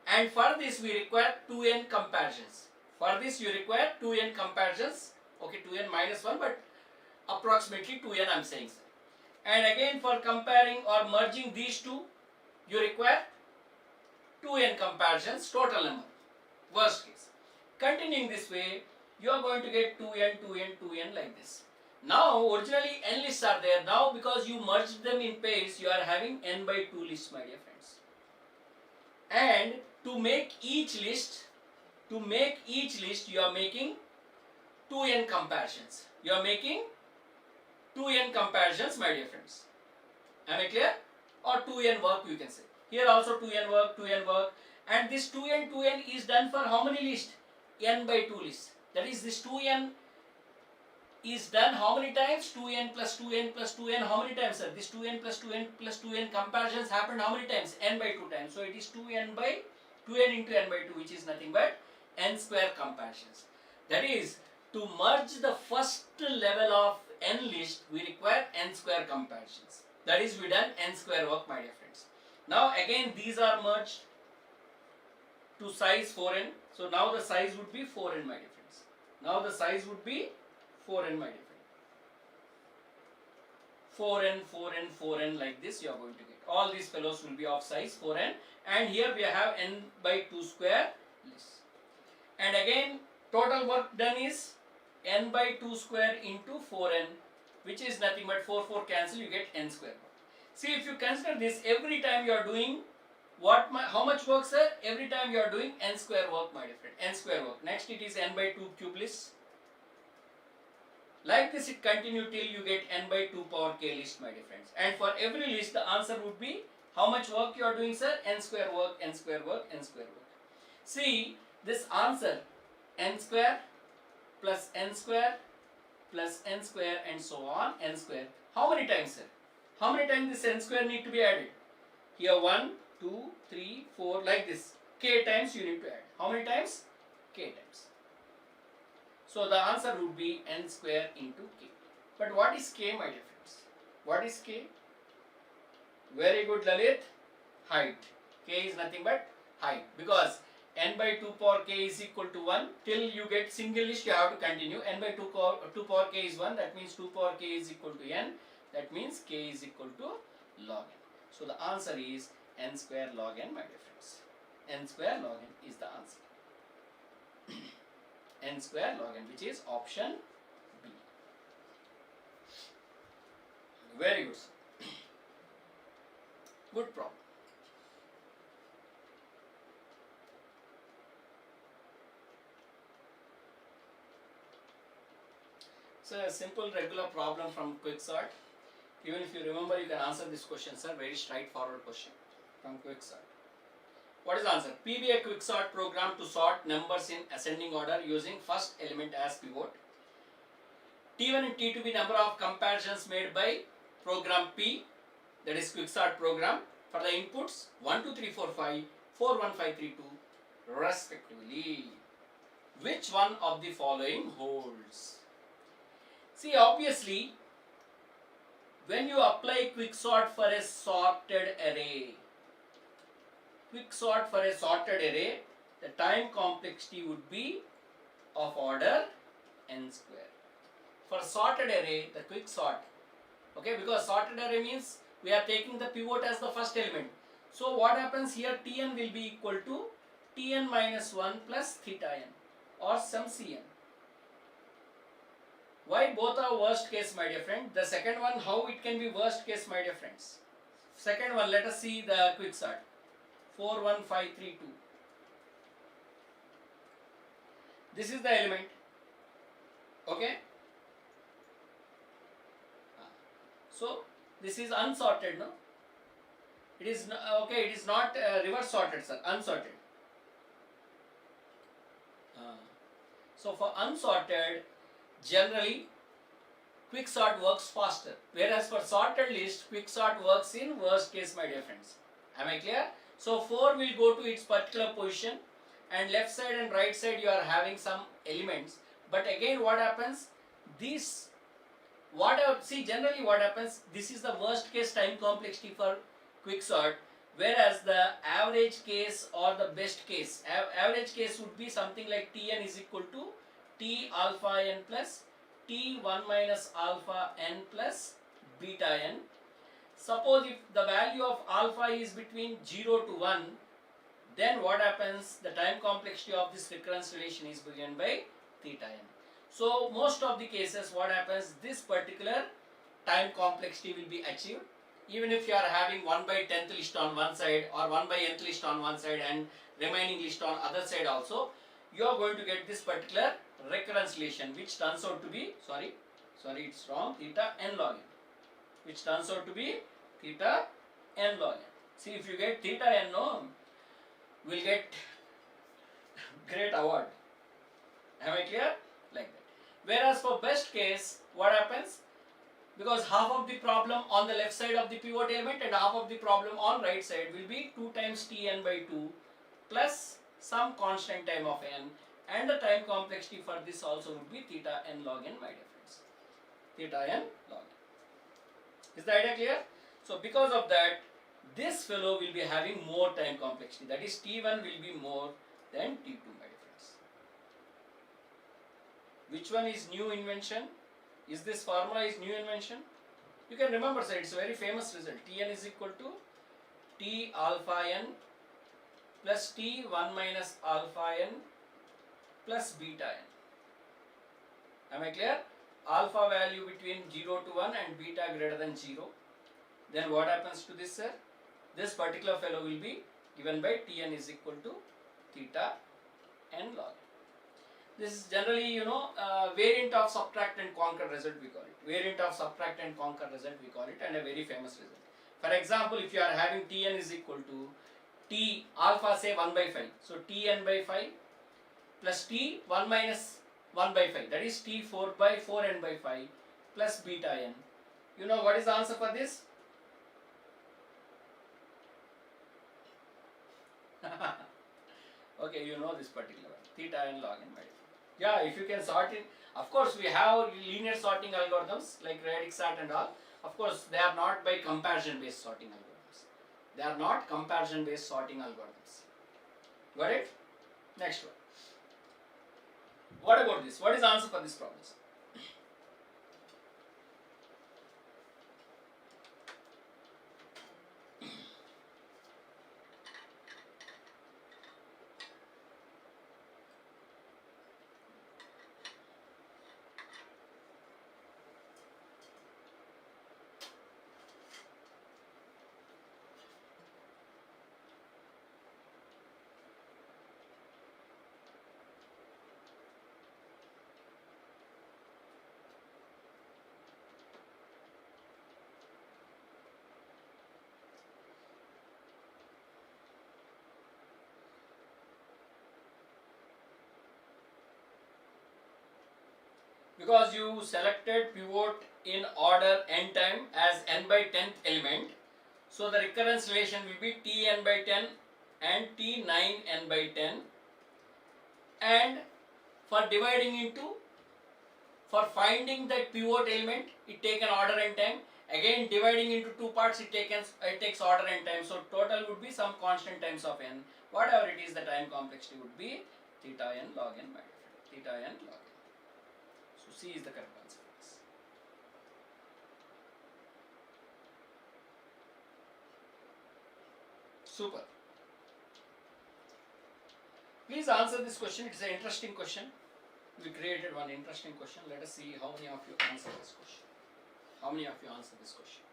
A: And for this we require 2n comparisons. For this you require 2n comparisons. Okay, 2n minus 1, but approximately 2n I am saying, sir. And again for comparing or merging these two, you require 2n comparisons, total number, worst case. Continuing this way, you are going to get 2n, 2n, 2n like this. Now originally n lists are there. Now because you merged them in pairs, you are having n by 2 lists, my dear friends. And to make each list, you are making 2n comparisons. You are making 2n comparisons, my dear friends. Am I clear? Or 2n work you can say. Here also 2n work, and this 2n is done for how many lists? N by 2 lists. That is, this 2n is done how many times? 2n plus 2n plus 2n. How many times, sir? This 2n plus 2n plus 2n comparisons happened how many times? N by 2 times. So it is 2n into n by 2, which is nothing but n square comparisons. That is, to merge the first level of n list, we require n square comparisons. That is, we done n square work, my dear friends. Now again these are merged to size 4n. So now the size would be 4n, my dear friends. Now the size would be 4n, my dear friend. 4n like this you are going to get. All these fellows will be of size 4n, and here we have n by 2 square lists. And again total work done is n by 2 square into 4n, which is nothing but 4 cancel, you get n square work. See, if you consider this, every time you are doing how much work, sir? Every time you are doing n square work, my dear friend. N square work. Next it is n by 2 cube lists. Like this it continue till you get n by 2 power k list, my dear friends. And for every list the answer would be how much work you are doing, sir? N square work, n square work, n square work. See, this answer n square plus n square plus n square and so on, n square. How many times, sir? How many times this n square need to be added? Here 1, 2, 3, 4 like this. K times you need to add. How many times? K times. So the answer would be n square into k. But what is k, my dear friends? What is k? Very good, Lalit. Height. K is nothing but height, because n by 2 power k is equal to 1. Till you get single list you have to continue. N by 2 power k is 1. That means 2 power k is equal to n. That means k is equal to log n. So the answer is n square log n, my dear friends. N square log n is the answer. N square log n, which is option B. Very good, sir. Good problem. So a simple regular problem from quicksort. Even if you remember, you can answer this question, sir. Very straightforward question from quicksort. What is the answer? P be a quicksort program to sort numbers in ascending order using first element as pivot. T1 and T2 be number of comparisons made by program P, that is quicksort program, for the inputs 1, 2, 3, 4, 5, 4, 1, 5, 3, 2 respectively. Which one of the following holds? See, obviously, when you apply quicksort for a sorted array, the time complexity would be of order n square. For sorted array, the quicksort, okay, because sorted array means we are taking the pivot as the first element. So what happens here? Tn will be equal to Tn minus 1 plus theta n or some Cn. Why both are worst case, my dear friend? The second one, how it can be worst case, my dear friends? Second one, let us see the quicksort. 4, 1, 5, 3, 2. This is the element. Okay? So, this is unsorted, no? It is, okay, it is not reverse sorted, sir. Unsorted. So, for unsorted, generally, quicksort works faster. Whereas for sorted list, quicksort works in worst case, my dear friends. Am I clear? So 4 will go to its particular position, and left side and right side you are having some elements. But again what happens? this whatever, see generally what happens, this is the worst case time complexity for quicksort, whereas the average case or the best case, average case would be something like Tn is equal to T alpha n plus T1 minus alpha n plus beta n. Suppose if the value of alpha is between 0 to 1, then what happens, the time complexity of this recurrence relation is given by theta n. So most of the cases what happens, this particular time complexity will be achieved even if you are having 1 by 10th list on one side or 1 by nth list on one side and remaining list on other side also, you are going to get this particular recurrence relation which turns out to be, sorry it's wrong, theta n log n, which turns out to be theta n log n. See, if you get theta n, no, will get great award. Am I clear? Like that. Whereas for best case, what happens? Because half of the problem on the left side of the pivot element and half of the problem on right side will be 2 times Tn by 2 plus some constant time of n, and the time complexity for this also would be theta n log n, my dear friends. Theta n log n. Is the idea clear? So because of that, this fellow will be having more time complexity, that is T1 will be more than T2, my dear friends. Which one is new invention? Is this formula is new invention? You can remember, sir, it's a very famous result. Tn is equal to T alpha n plus T1 minus alpha n plus beta n. Am I clear? Alpha value between 0 to 1 and beta greater than 0. Then what happens to this, sir? This particular fellow will be given by Tn is equal to theta n log n. This is generally, variant of subtract and conquer result we call it. Variant of subtract and conquer result we call it, and a very famous result. For example, if you are having Tn is equal to T alpha, say 1 by 5. So Tn by 5 plus T1 minus 1 by 5. That is T4 by 4n by 5 plus beta n. You know what is the answer for this? Okay, you know this particular one. Theta n log n, my dear. Yeah, if you can sort it. Of course, we have linear sorting algorithms like radix sort and all. Of course, they are not by comparison based sorting algorithms. They are not comparison based sorting algorithms. Got it? Next one. What about this? What is the answer for this problem? Because you selected pivot in order n time as n by 10th element, so the recurrence relation will be Tn by 10 and T9n by 10, and for dividing into, for finding that pivot element, it takes an order n time. Again dividing into two parts, it takes order n time. So total would be some constant times of n. Whatever it is, the time complexity would be theta n log n, my dear friend. Theta n log n. So C is the correct answer for this. Super. Please answer this question. It's an interesting question. We created one interesting question. Let us see how many of you answer this question. How many of you answer this question?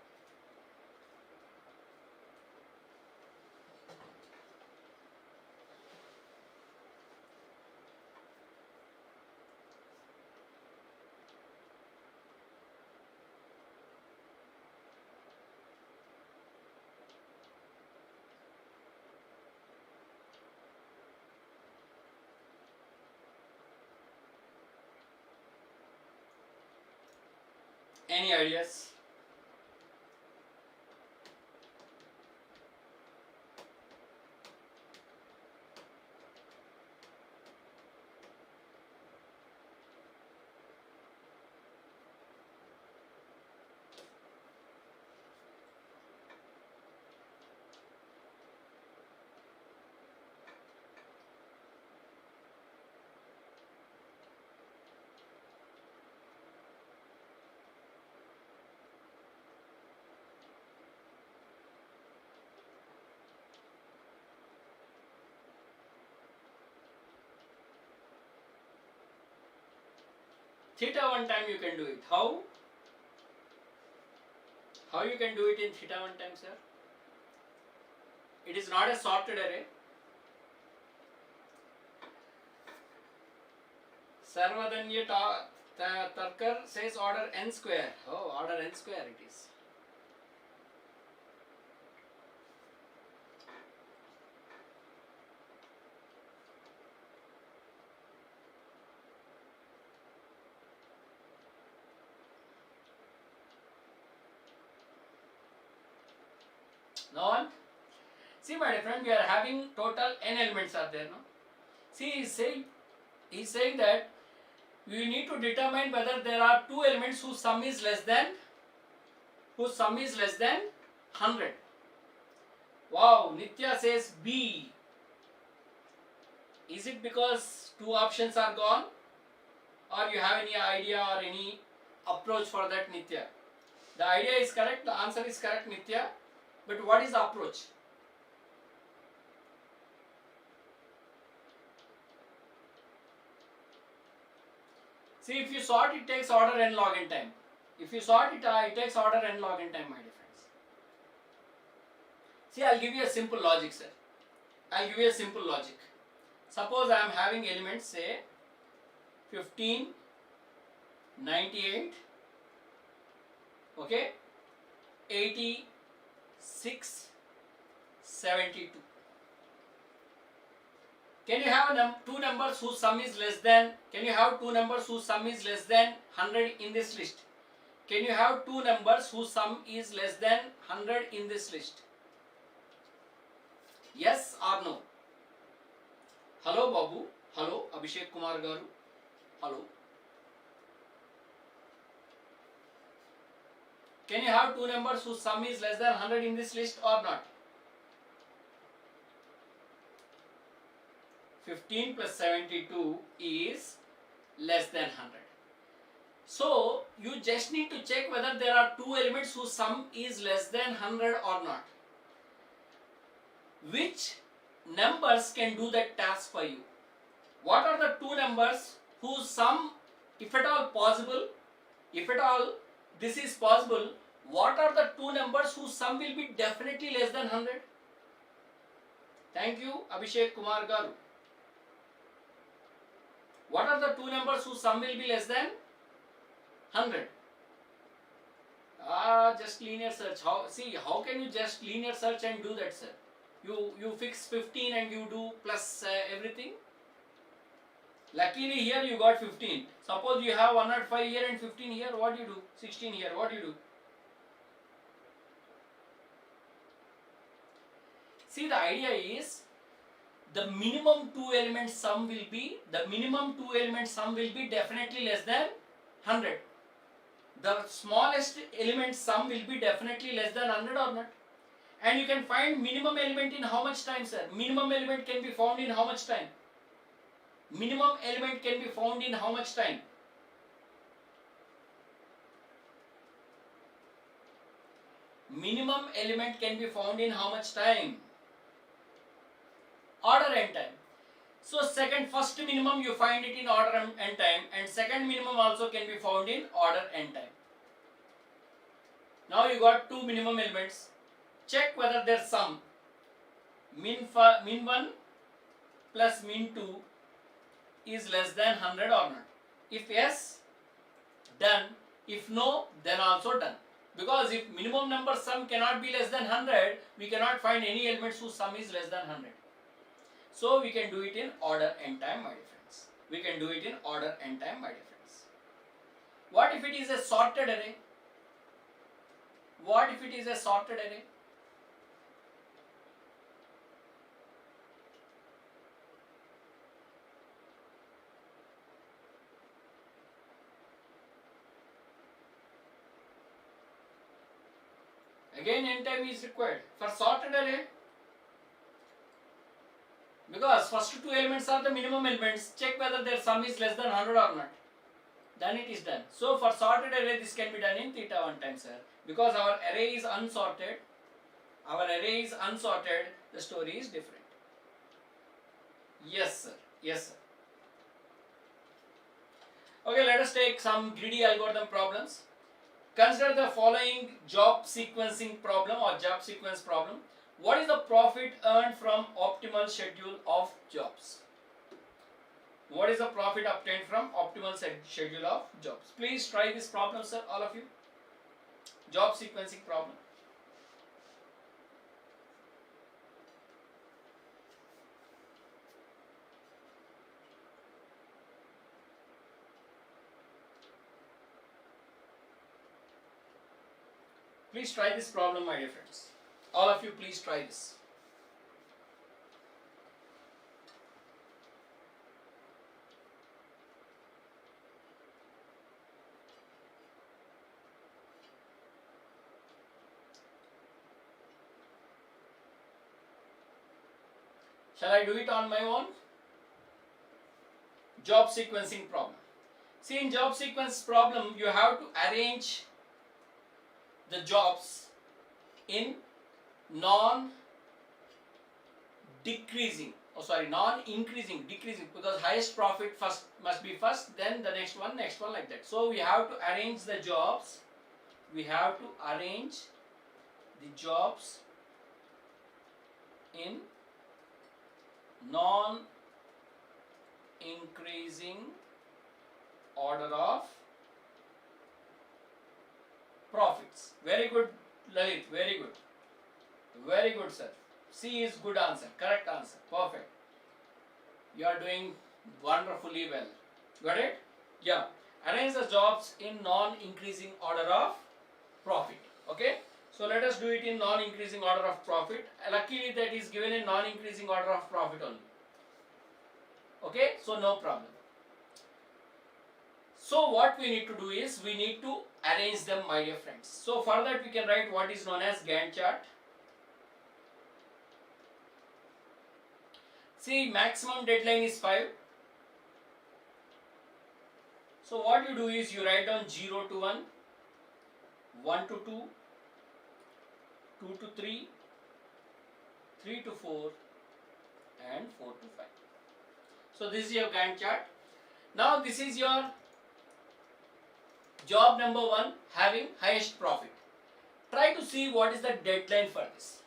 A: Any ideas? theta 1 time you can do it. How? How you can do it in theta 1 time, sir? It is not a sorted array. Sarvadanya Tarkar says order n square. Oh, order n square it is. No one? See, my dear friend, we are having total n elements are there, no? See, he's saying that we need to determine whether there are two elements whose sum is less than 100. Wow, Nitya says B. Is it because two options are gone, or you have any idea or any approach for that, Nitya? The idea is correct, the answer is correct, Nitya, but what is the approach? See, if you sort, it takes order n log n time. If you sort it, it takes order n log n time, my dear friends. See, I'll give you a simple logic, sir. I'll give you a simple logic. Suppose I am having elements, say 15, 98, okay, 86, 72. Can you have two numbers whose sum is less than? Can you have two numbers whose sum is less than 100 in this list? Can you have two numbers whose sum is less than 100 in this list? Yes or no? Hello Babu. Hello Abhishek Kumar Garu. Hello. Can you have two numbers whose sum is less than 100 in this list or not? 15 plus 72 is less than 100. So, you just need to check whether there are two elements whose sum is less than 100 or not. Which numbers can do that task for you? What are the two numbers whose sum, if at all possible, if at all this is possible, what are the two numbers whose sum will be definitely less than 100? Thank you, Abhishek Kumar Garu. What are the two numbers whose sum will be less than 100? Just linear search. How can you just linear search and do that, sir? You fix 15 and you do plus everything. Luckily here you got 15. Suppose you have 105 here and 15 here, what do you do? 16 here, what do you do? See, the idea is the minimum two element sum will be definitely less than 100. The smallest element sum will be definitely less than 100 or not. And you can find minimum element in how much time, sir? Minimum element can be found in how much time? Minimum element can be found in how much time? Minimum element can be found in how much time? Order n time. So first minimum you find it in order n time, and second minimum also can be found in order n time. Now you got two minimum elements. Check whether their sum min 1 plus min 2 is less than 100 or not. If yes, done. If no, then also done. Because if minimum number sum cannot be less than 100, we cannot find any elements whose sum is less than 100. So we can do it in order n time, my dear friends. We can do it in order n time, my dear friends. What if it is a sorted array? What if it is a sorted array? Again n time is required for sorted array. Because first two elements are the minimum elements, check whether their sum is less than 100 or not. Then it is done. So for sorted array this can be done in theta 1 time, sir. Because our array is unsorted, the story is different. Yes sir, yes sir. Okay, let us take some greedy algorithm problems. Consider the following job sequencing problem or job sequence problem. What is the profit earned from optimal schedule of jobs? What is the profit obtained from optimal schedule of jobs? Please try this problem, sir, all of you. Job sequencing problem. Please try this problem, my dear friends. All of you, please try this. Shall I do it on my own? Job sequencing problem. See, in job sequence problem, you have to arrange the jobs in non-increasing, because highest profit first must be first, then the next one like that. So we have to arrange the jobs. We have to arrange the jobs in non-increasing order of profits. Very good, Lalit. Very good. Very good, sir. C is good answer. Correct answer. Perfect. You are doing wonderfully well. Got it? Yeah. Arrange the jobs in non-increasing order of profit. Okay? So let us do it in non-increasing order of profit. Luckily that is given in non-increasing order of profit only. Okay? So no problem. So what we need to do is, we need to arrange them, my dear friends. So for that we can write what is known as Gantt chart. See, maximum deadline is 5. So what you do is, you write down 0 to 1, 1 to 2, 2 to 3, 3 to 4 and 4 to 5. So this is your Gantt chart. Now this is your job number 1 having highest profit. Try to see what is the deadline for this.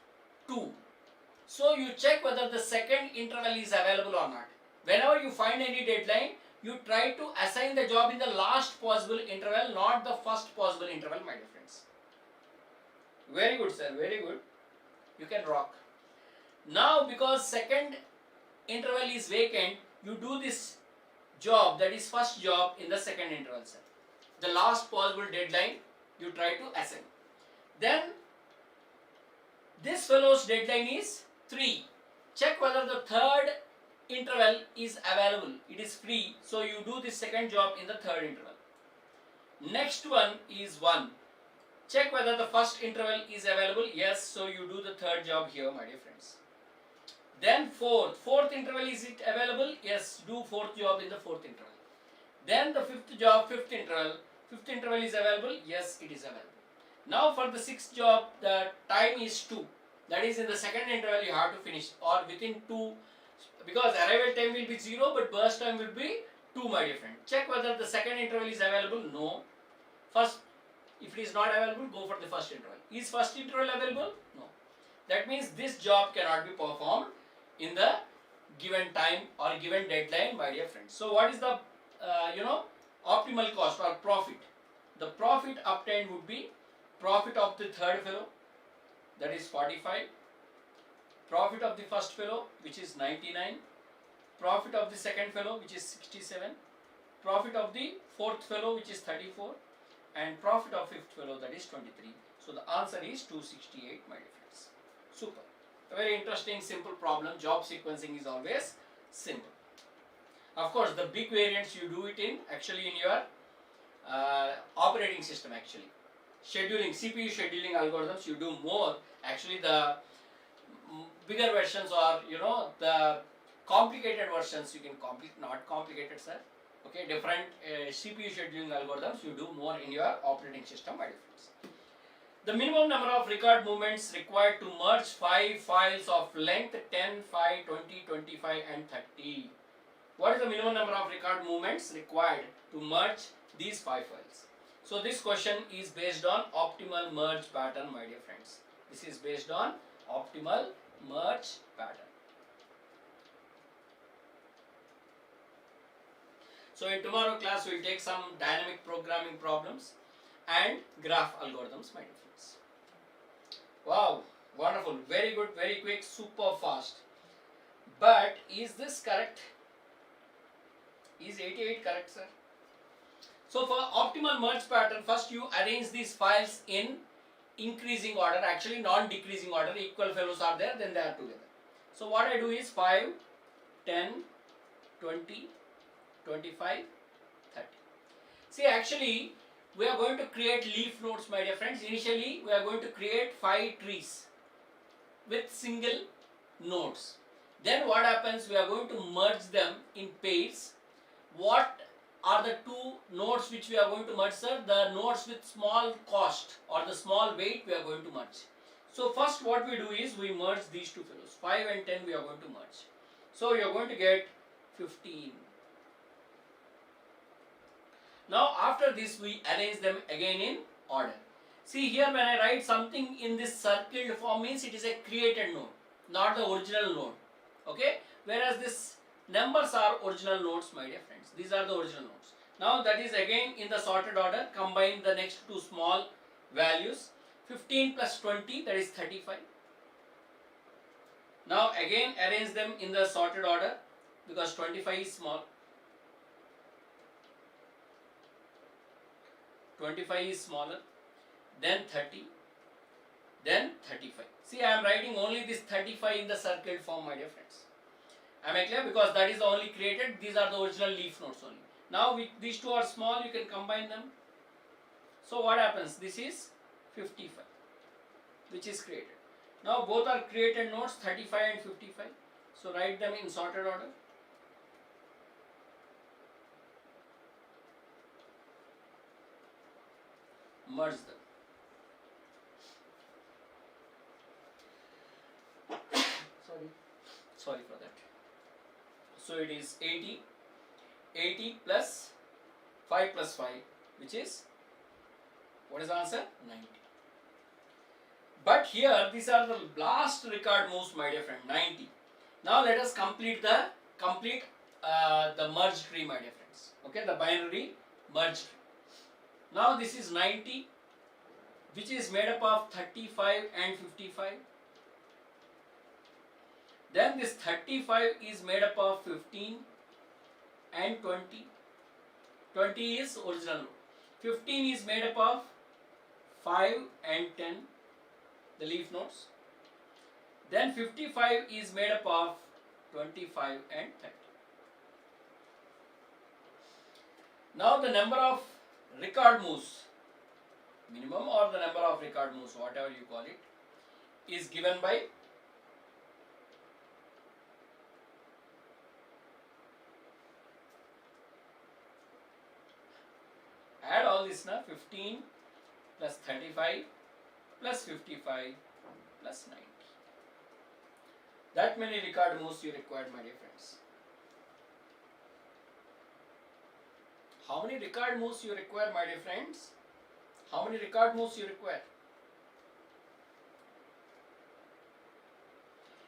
A: 2. So you check whether the second interval is available or not. Whenever you find any deadline, you try to assign the job in the last possible interval, not the first possible interval, my dear friends. Very good, sir. Very good. You can rock. Now because second interval is vacant, you do this job, that is first job, in the second interval, sir. The last possible deadline you try to assign. Then this fellow's deadline is 3. Check whether the third interval is available. It is free. So you do the second job in the third interval. Next one is 1. Check whether the first interval is available. Yes. So you do the third job here, my dear friends. Then fourth interval, is it available? Yes. Do fourth job in the fourth interval. Then the fifth job, fifth interval is available. Yes, it is available. Now for the sixth job, the time is 2. That is, in the second interval you have to finish, or within 2, because arrival time will be 0 but burst time will be 2, my dear friend. Check whether the second interval is available. No. First, if it is not available, go for the first interval. Is first interval available? No. That means this job cannot be performed in the given time or given deadline, my dear friends. So what is the optimal cost or profit? The profit obtained would be profit of the third fellow, that is 45, profit of the first fellow, which is 99, profit of the second fellow, which is 67, profit of the fourth fellow, which is 34, and profit of fifth fellow, that is 23. So the answer is 268, my dear friends. Super. A very interesting, simple problem. Job sequencing is always simple. Of course, the big variants you do it in your operating system, actually. Scheduling, CPU scheduling algorithms, you do more. Actually, the bigger versions, or the complicated versions, you can not complicated, sir. Okay, different CPU scheduling algorithms you do more in your operating system, my dear friends. The minimum number of record movements required to merge 5 files of length 10, 5, 20, 25 and 30. What is the minimum number of record movements required to merge these 5 files? So this question is based on optimal merge pattern, my dear friends. This is based on optimal merge pattern. So in tomorrow class we will take some dynamic programming problems and graph algorithms, my dear friends. Wow, wonderful, very good, very quick, super fast. But is this correct? Is 88 correct, sir? So for optimal merge pattern, first you arrange these files in increasing order, actually non-decreasing order. Equal fellows are there, then they are together. So what I do is 5, 10, 20, 25, 30. See, actually we are going to create leaf nodes, my dear friends. Initially we are going to create 5 trees with single nodes. Then what happens, we are going to merge them in pairs. What are the 2 nodes which we are going to merge, sir? The nodes with small cost or the small weight we are going to merge. So first what we do is we merge these 2 fellows. 5 and 10 we are going to merge. So you are going to get 15. Now after this we arrange them again in order. See here, when I write something in this circled form means it is a created node, not the original node. Okay, whereas this numbers are original nodes, my dear friends. These are the original nodes. Now that is again in the sorted order. Combine the next 2 small values. 15 plus 20, that is 35. Now again arrange them in the sorted order because 25 is small. 25 is smaller. Then 30. Then 35. See, I am writing only this 35 in the circled form, my dear friends. Am I clear? Because that is the only created. These are the original leaf nodes only. Now with these 2 are small, you can combine them. So what happens? This is 55, which is created. Now both are created nodes, 35 and 55. So write them in sorted order. Merge them. Sorry for that. So it is 80 plus 5 plus 5, which is, what is the answer? 90. But here these are the last record moves, my dear friend, 90. Now let us complete the merge tree, my dear friends. Okay, the binary merge tree. Now this is 90, which is made up of 35 and 55. Then this 35 is made up of 15 and 20. 20 is original node. 15 is made up of 5 and 10, the leaf nodes. Then 55 is made up of 25 and 30. Now the number of record moves, minimum or the number of record moves, whatever you call it, is given by add all this now, 15 plus 35 plus 55 plus 90. That many record moves you required, my dear friends. How many record moves you require, my dear friends? How many record moves you require?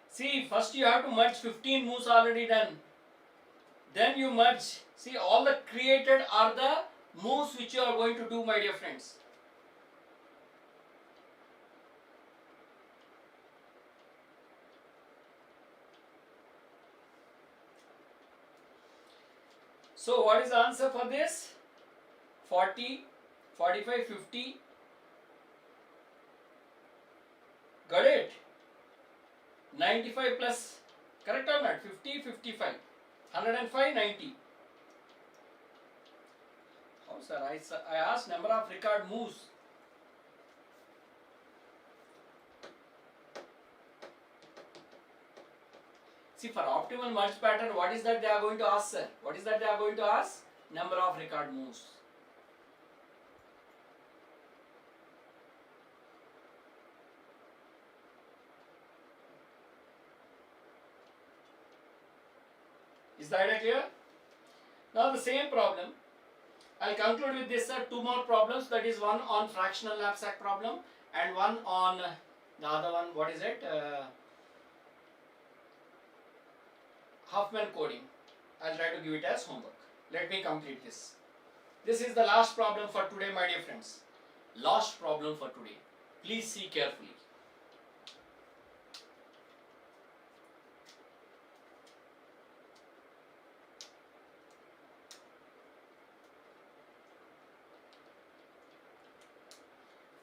A: See, first you have to merge 15 moves already done. Then you merge. See, all the created are the moves which you are going to do, my dear friends. So what is the answer for this? 40, 45, 50. Got it? 95 plus, correct or not? 50, 55. 105, 90. How, sir? I asked number of record moves. See, for optimal merge pattern, what is that they are going to ask, sir? What is that they are going to ask? Number of record moves. Is the idea clear? Now the same problem. I'll conclude with this, sir. Two more problems. That is one on fractional knapsack problem and one on the other one. What is it? Huffman coding. I'll try to give it as homework. Let me complete this. This is the last problem for today, my dear friends. Last problem for today. Please see carefully.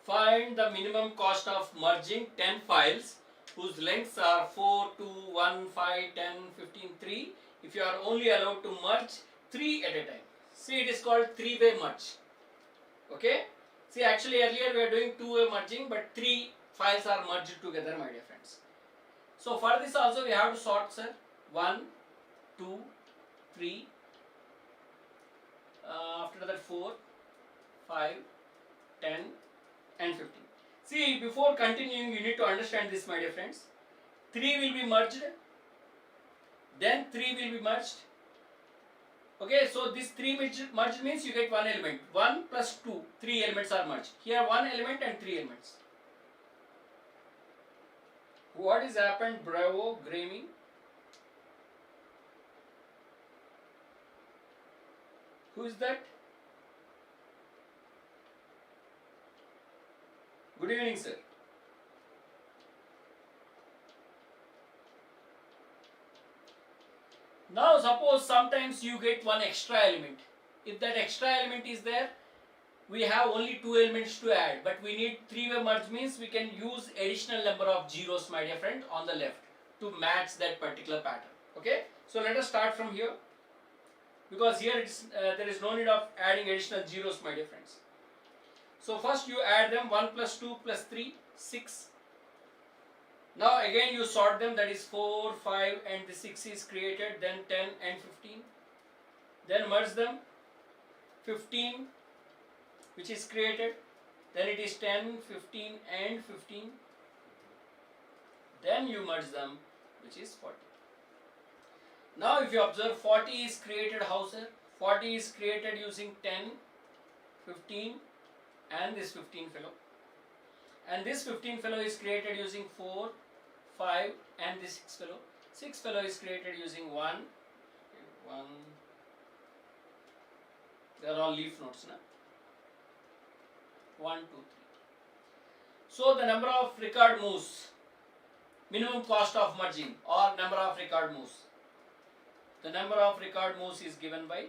A: Find the minimum cost of merging 10 files whose lengths are 4, 2, 1, 5, 10, 15, 3 if you are only allowed to merge 3 at a time. See, it is called 3-way merge. Okay? See, actually earlier we are doing 2-way merging, but 3 files are merged together, my dear friends. So for this also we have to sort, sir. 1, 2, 3, after that 4, 5, 10 and 15. See, before continuing you need to understand this, my dear friends. 3 will be merged, then 3 will be merged. Okay, so this 3 merged means you get one element. 1 plus 2, 3 elements are merged. Here 1 element and 3 elements. What is happened? Bravo, Grammy? Who is that? Good evening, sir. Now suppose sometimes you get one extra element. If that extra element is there, we have only 2 elements to add, but we need 3-way merge means we can use additional number of zeros, my dear friend, on the left to match that particular pattern. Okay, so let us start from here, because here there is no need of adding additional zeros, my dear friends. So first you add them. 1 plus 2 plus 3, 6. Now again you sort them, that is 4, 5 and the 6 is created, then 10 and 15. Then merge them, 15 which is created, then it is 10, 15 and 15. Then you merge them, which is 40. Now if you observe, 40 is created how, sir? 40 is created using 10, 15 and this 15 fellow. And this 15 fellow is created using 4, 5 and this 6 fellow. 6 fellow is created using 1. They are all leaf notes, na? 1, 2, 3. So the number of record moves, minimum cost of merging or number of record moves. The number of record moves is given by,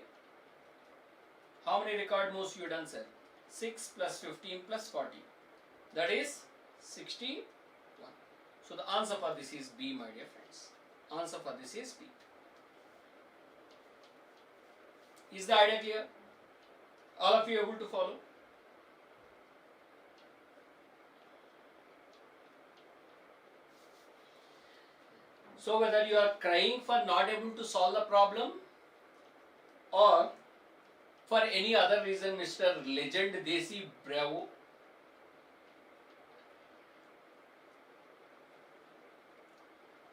A: how many record moves you done, sir? 6 plus 15 plus 40. That is 61. So the answer for this is B, my dear friends. Answer for this is B. Is the idea clear? All of you able to follow? So whether you are crying for not able to solve the problem or for any other reason, Mr. Legend Desi, bravo.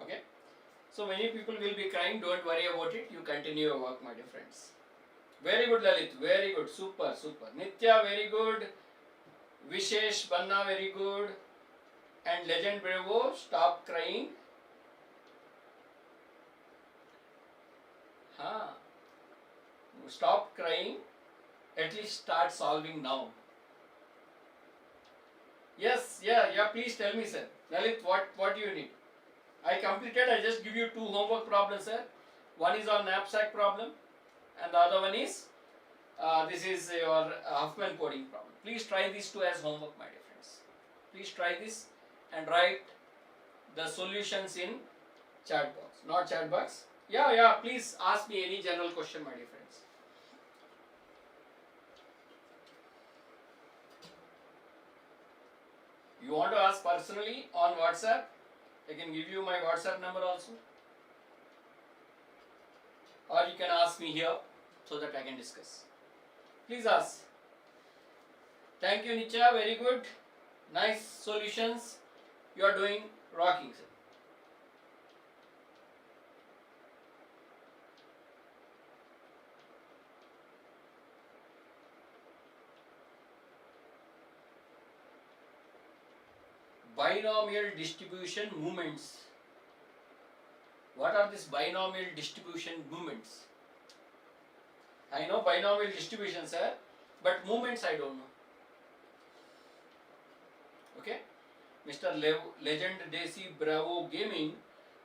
A: Okay. So many people will be crying, don't worry about it, you continue your work, my dear friends. Very good, Lalit, very good, super, super. Nitya, very good. Vishesh, Banna, very good. And Legend Bravo, stop crying. Stop crying, at least start solving now. Yes, yeah, please tell me, sir. Lalit, what do you need? I completed, I just give you 2 homework problems, sir. One is on knapsack problem and the other one is, this is your Huffman coding problem. Please try these 2 as homework, my dear friends. Please try this and write the solutions in chat box, not chat box. Yeah, please ask me any general question, my dear friends. You want to ask personally on WhatsApp? I can give you my WhatsApp number also. Or you can ask me here so that I can discuss. Please ask. Thank you, Nicha. Very good. Nice solutions. You are doing rocking, sir. binomial distribution moments. What are these binomial distribution moments? I know binomial distribution, sir, but moments I don't know. Okay, Mr. Legend Desi Bravo Gaming,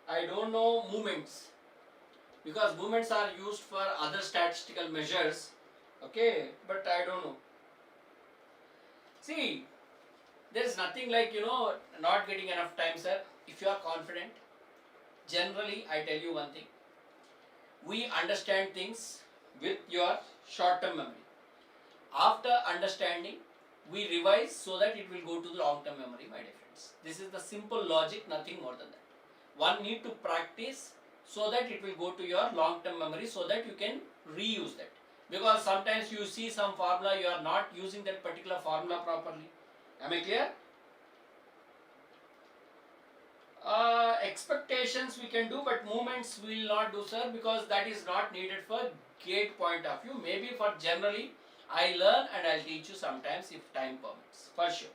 A: I don't know moments, because moments are used for other statistical measures. Okay, but I don't know. See, there is nothing like not getting enough time, sir. If you are confident, generally I tell you one thing, we understand things with your short term memory. After understanding, we revise so that it will go to the long term memory, my dear friends. This is the simple logic, nothing more than that. One need to practice so that it will go to your long term memory, so that you can reuse that. Because sometimes you see some formula, you are not using that particular formula properly. Am I clear? Expectations we can do, but movements we will not do, sir, because that is not needed for GATE point of view. Maybe for generally I learn and I'll teach you sometimes if time permits, for sure.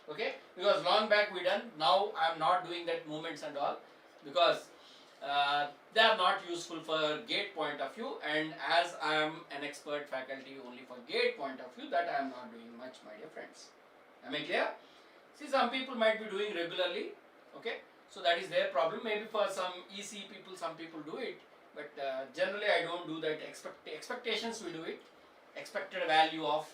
A: Okay, because long back we done, now I am not doing that movements and all, because they are not useful for GATE point of view, and as I am an expert faculty only for GATE point of view, that I am not doing much, my dear friends. Am I clear? See, some people might be doing regularly, okay, so that is their problem. Maybe for some EC people, some people do it, but generally I don't do that. Expectations we do it, expected value of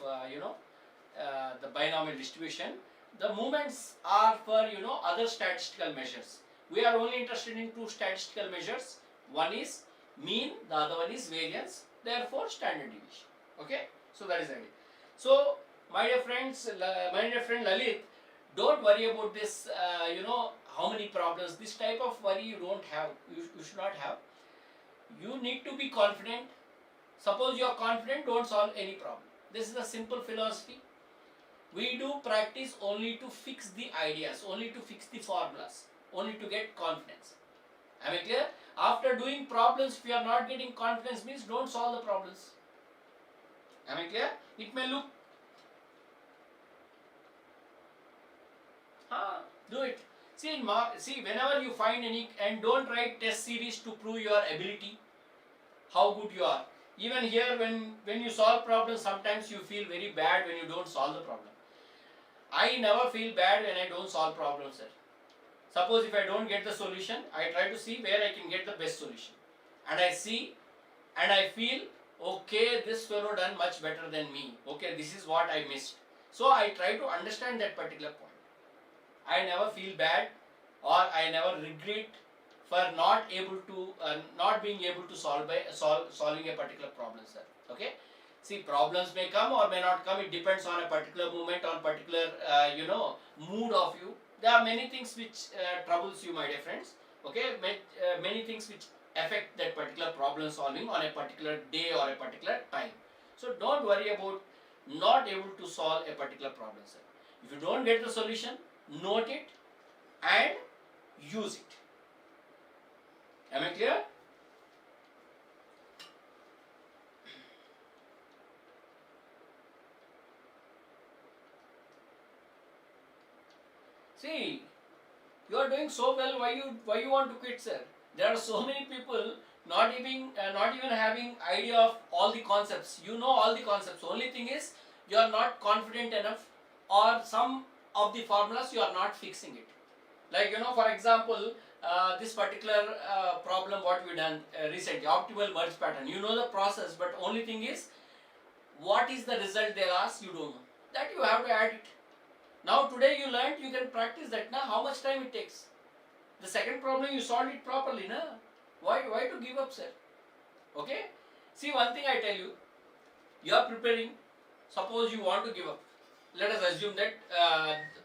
A: the binomial distribution. The movements are for other statistical measures. We are only interested in two statistical measures. One is mean, the other one is variance, therefore standard deviation. Okay, so that is the idea. So my dear friends, my dear friend Lalit, don't worry about this, how many problems, this type of worry you don't have, you should not have. You need to be confident. Suppose you are confident, don't solve any problem. This is a simple philosophy. We do practice only to fix the ideas, only to fix the formulas, only to get confidence. Am I clear? After doing problems, if you are not getting confidence, means don't solve the problems. Am I clear? It may look, do it. See, whenever you find any, and don't write test series to prove your ability, how good you are. Even here, when you solve problems, sometimes you feel very bad when you don't solve the problem. I never feel bad when I don't solve problems, sir. Suppose if I don't get the solution, I try to see where I can get the best solution. And I see, and I feel, okay, this fellow done much better than me. Okay, this is what I missed. So I try to understand that particular point. I never feel bad, or I never regret for not being able to solving a particular problem, sir. Okay. See, problems may come or may not come. It depends on a particular moment, on particular mood of you. There are many things which troubles you, my dear friends. Okay, many things which affect that particular problem solving on a particular day or a particular time. So don't worry about not able to solve a particular problem, sir. If you don't get the solution, note it and use it. Am I clear? See, you are doing so well. Why you want to quit, sir? There are so many people not even having idea of all the concepts. You know all the concepts. Only thing is you are not confident enough, or some of the formulas you are not fixing it. Like for example, this particular problem what we done recently, optimal merge pattern. You know the process, but only thing is, what is the result they'll ask, you don't know. That you have to add it. Now today you learned, you can practice that. Now how much time it takes? The second problem you solved it properly, na? Why to give up, sir? Okay? See, one thing I tell you, you are preparing, suppose you want to give up. Let us assume that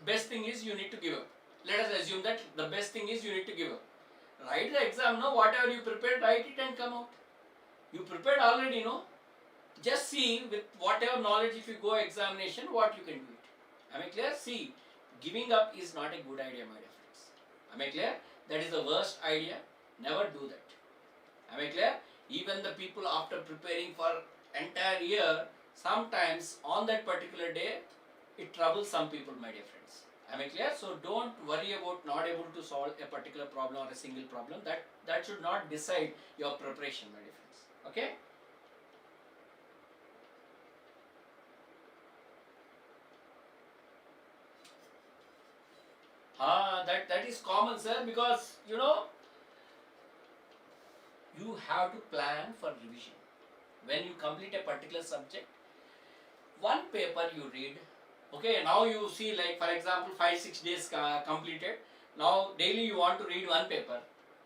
A: best thing is you need to give up. Let us assume that the best thing is you need to give up. Write the exam, no? Whatever you prepared, write it and come out. You prepared already, no? Just see with whatever knowledge, if you go examination, what you can do it. Am I clear? See, giving up is not a good idea, my dear friends. Am I clear? That is the worst idea. Never do that. Am I clear? Even the people after preparing for entire year, sometimes on that particular day, it troubles some people, my dear friends. Am I clear? So don't worry about not able to solve a particular problem or a single problem. That should not decide your preparation, my dear friends. Okay? That is common, sir, because you know you have to plan for revision. When you complete a particular subject, one paper you read, okay, now you see, like for example 5-6 days completed, now daily you want to read one paper.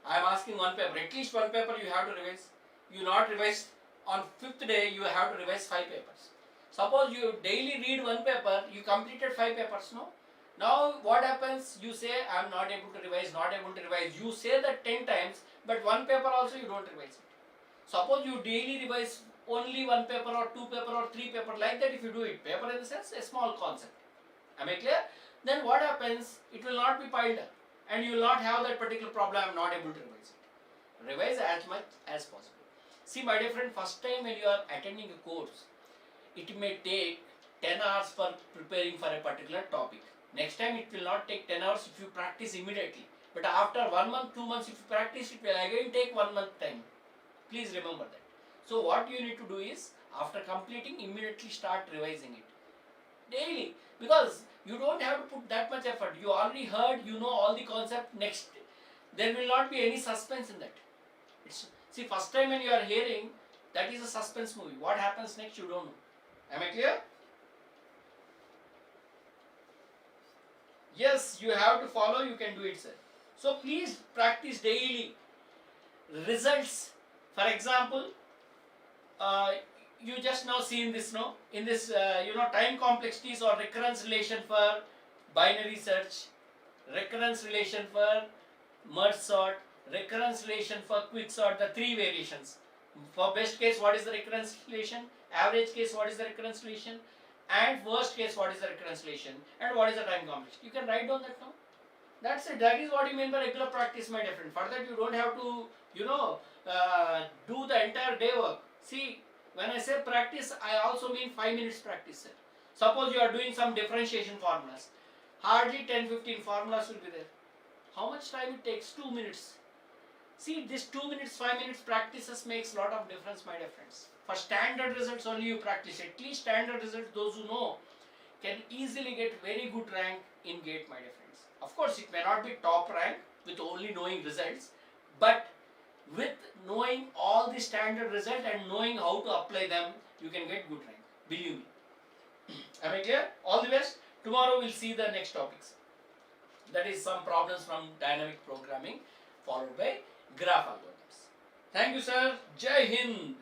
A: I am asking one paper, at least one paper you have to revise. You not revise on 5th day, you have to revise 5 papers. Suppose you daily read one paper, you completed 5 papers, no? Now what happens, you say I am not able to revise, not able to revise. You say that 10 times, but one paper also you don't revise it. Suppose you daily revise only one paper or 2 paper or 3 paper, like that if you do it, paper in the sense a small concept. Am I clear? Then what happens, it will not be piled up and you will not have that particular problem, I am not able to revise it. Revise as much as possible. See my dear friend, first time when you are attending a course, it may take 10 hours for preparing for a particular topic. Next time it will not take 10 hours if you practice immediately. But after 1 month, 2 months if you practice, it will again take 1 month time. Please remember that. So what you need to do is, after completing, immediately start revising it. Daily. Because you don't have to put that much effort. You already heard, you know all the concept. Next, there will not be any suspense in that. See, first time when you are hearing, that is a suspense movie. What happens next, you don't know. Am I clear? Yes, you have to follow, you can do it, sir. So please practice daily. Results, for example, you just now seen this, no? In this, time complexities or recurrence relation for binary search, recurrence relation for merge sort, recurrence relation for quick sort, the 3 variations. For best case, what is the recurrence relation? Average case, what is the recurrence relation? And worst case, what is the recurrence relation? And what is the time complexity? You can write down that now. That's it. That is what you mean by regular practice, my dear friend. For that, you don't have to, do the entire day work. See, when I say practice, I also mean 5 minutes practice, sir. Suppose you are doing some differentiation formulas. Hardly 10-15 formulas will be there. How much time it takes? 2 minutes. See, this 2 minutes, 5 minutes practices makes a lot of difference, my dear friends. For standard results only you practice. At least standard results, those who know, can easily get very good rank in GATE, my dear friends. Of course, it may not be top rank with only knowing results, but with knowing all the standard results and knowing how to apply them, you can get good rank. Believe me. Am I clear? All the best. Tomorrow we'll see the next topics. That is some problems from dynamic programming followed by graph algorithms. Thank you, sir. Jai Hind.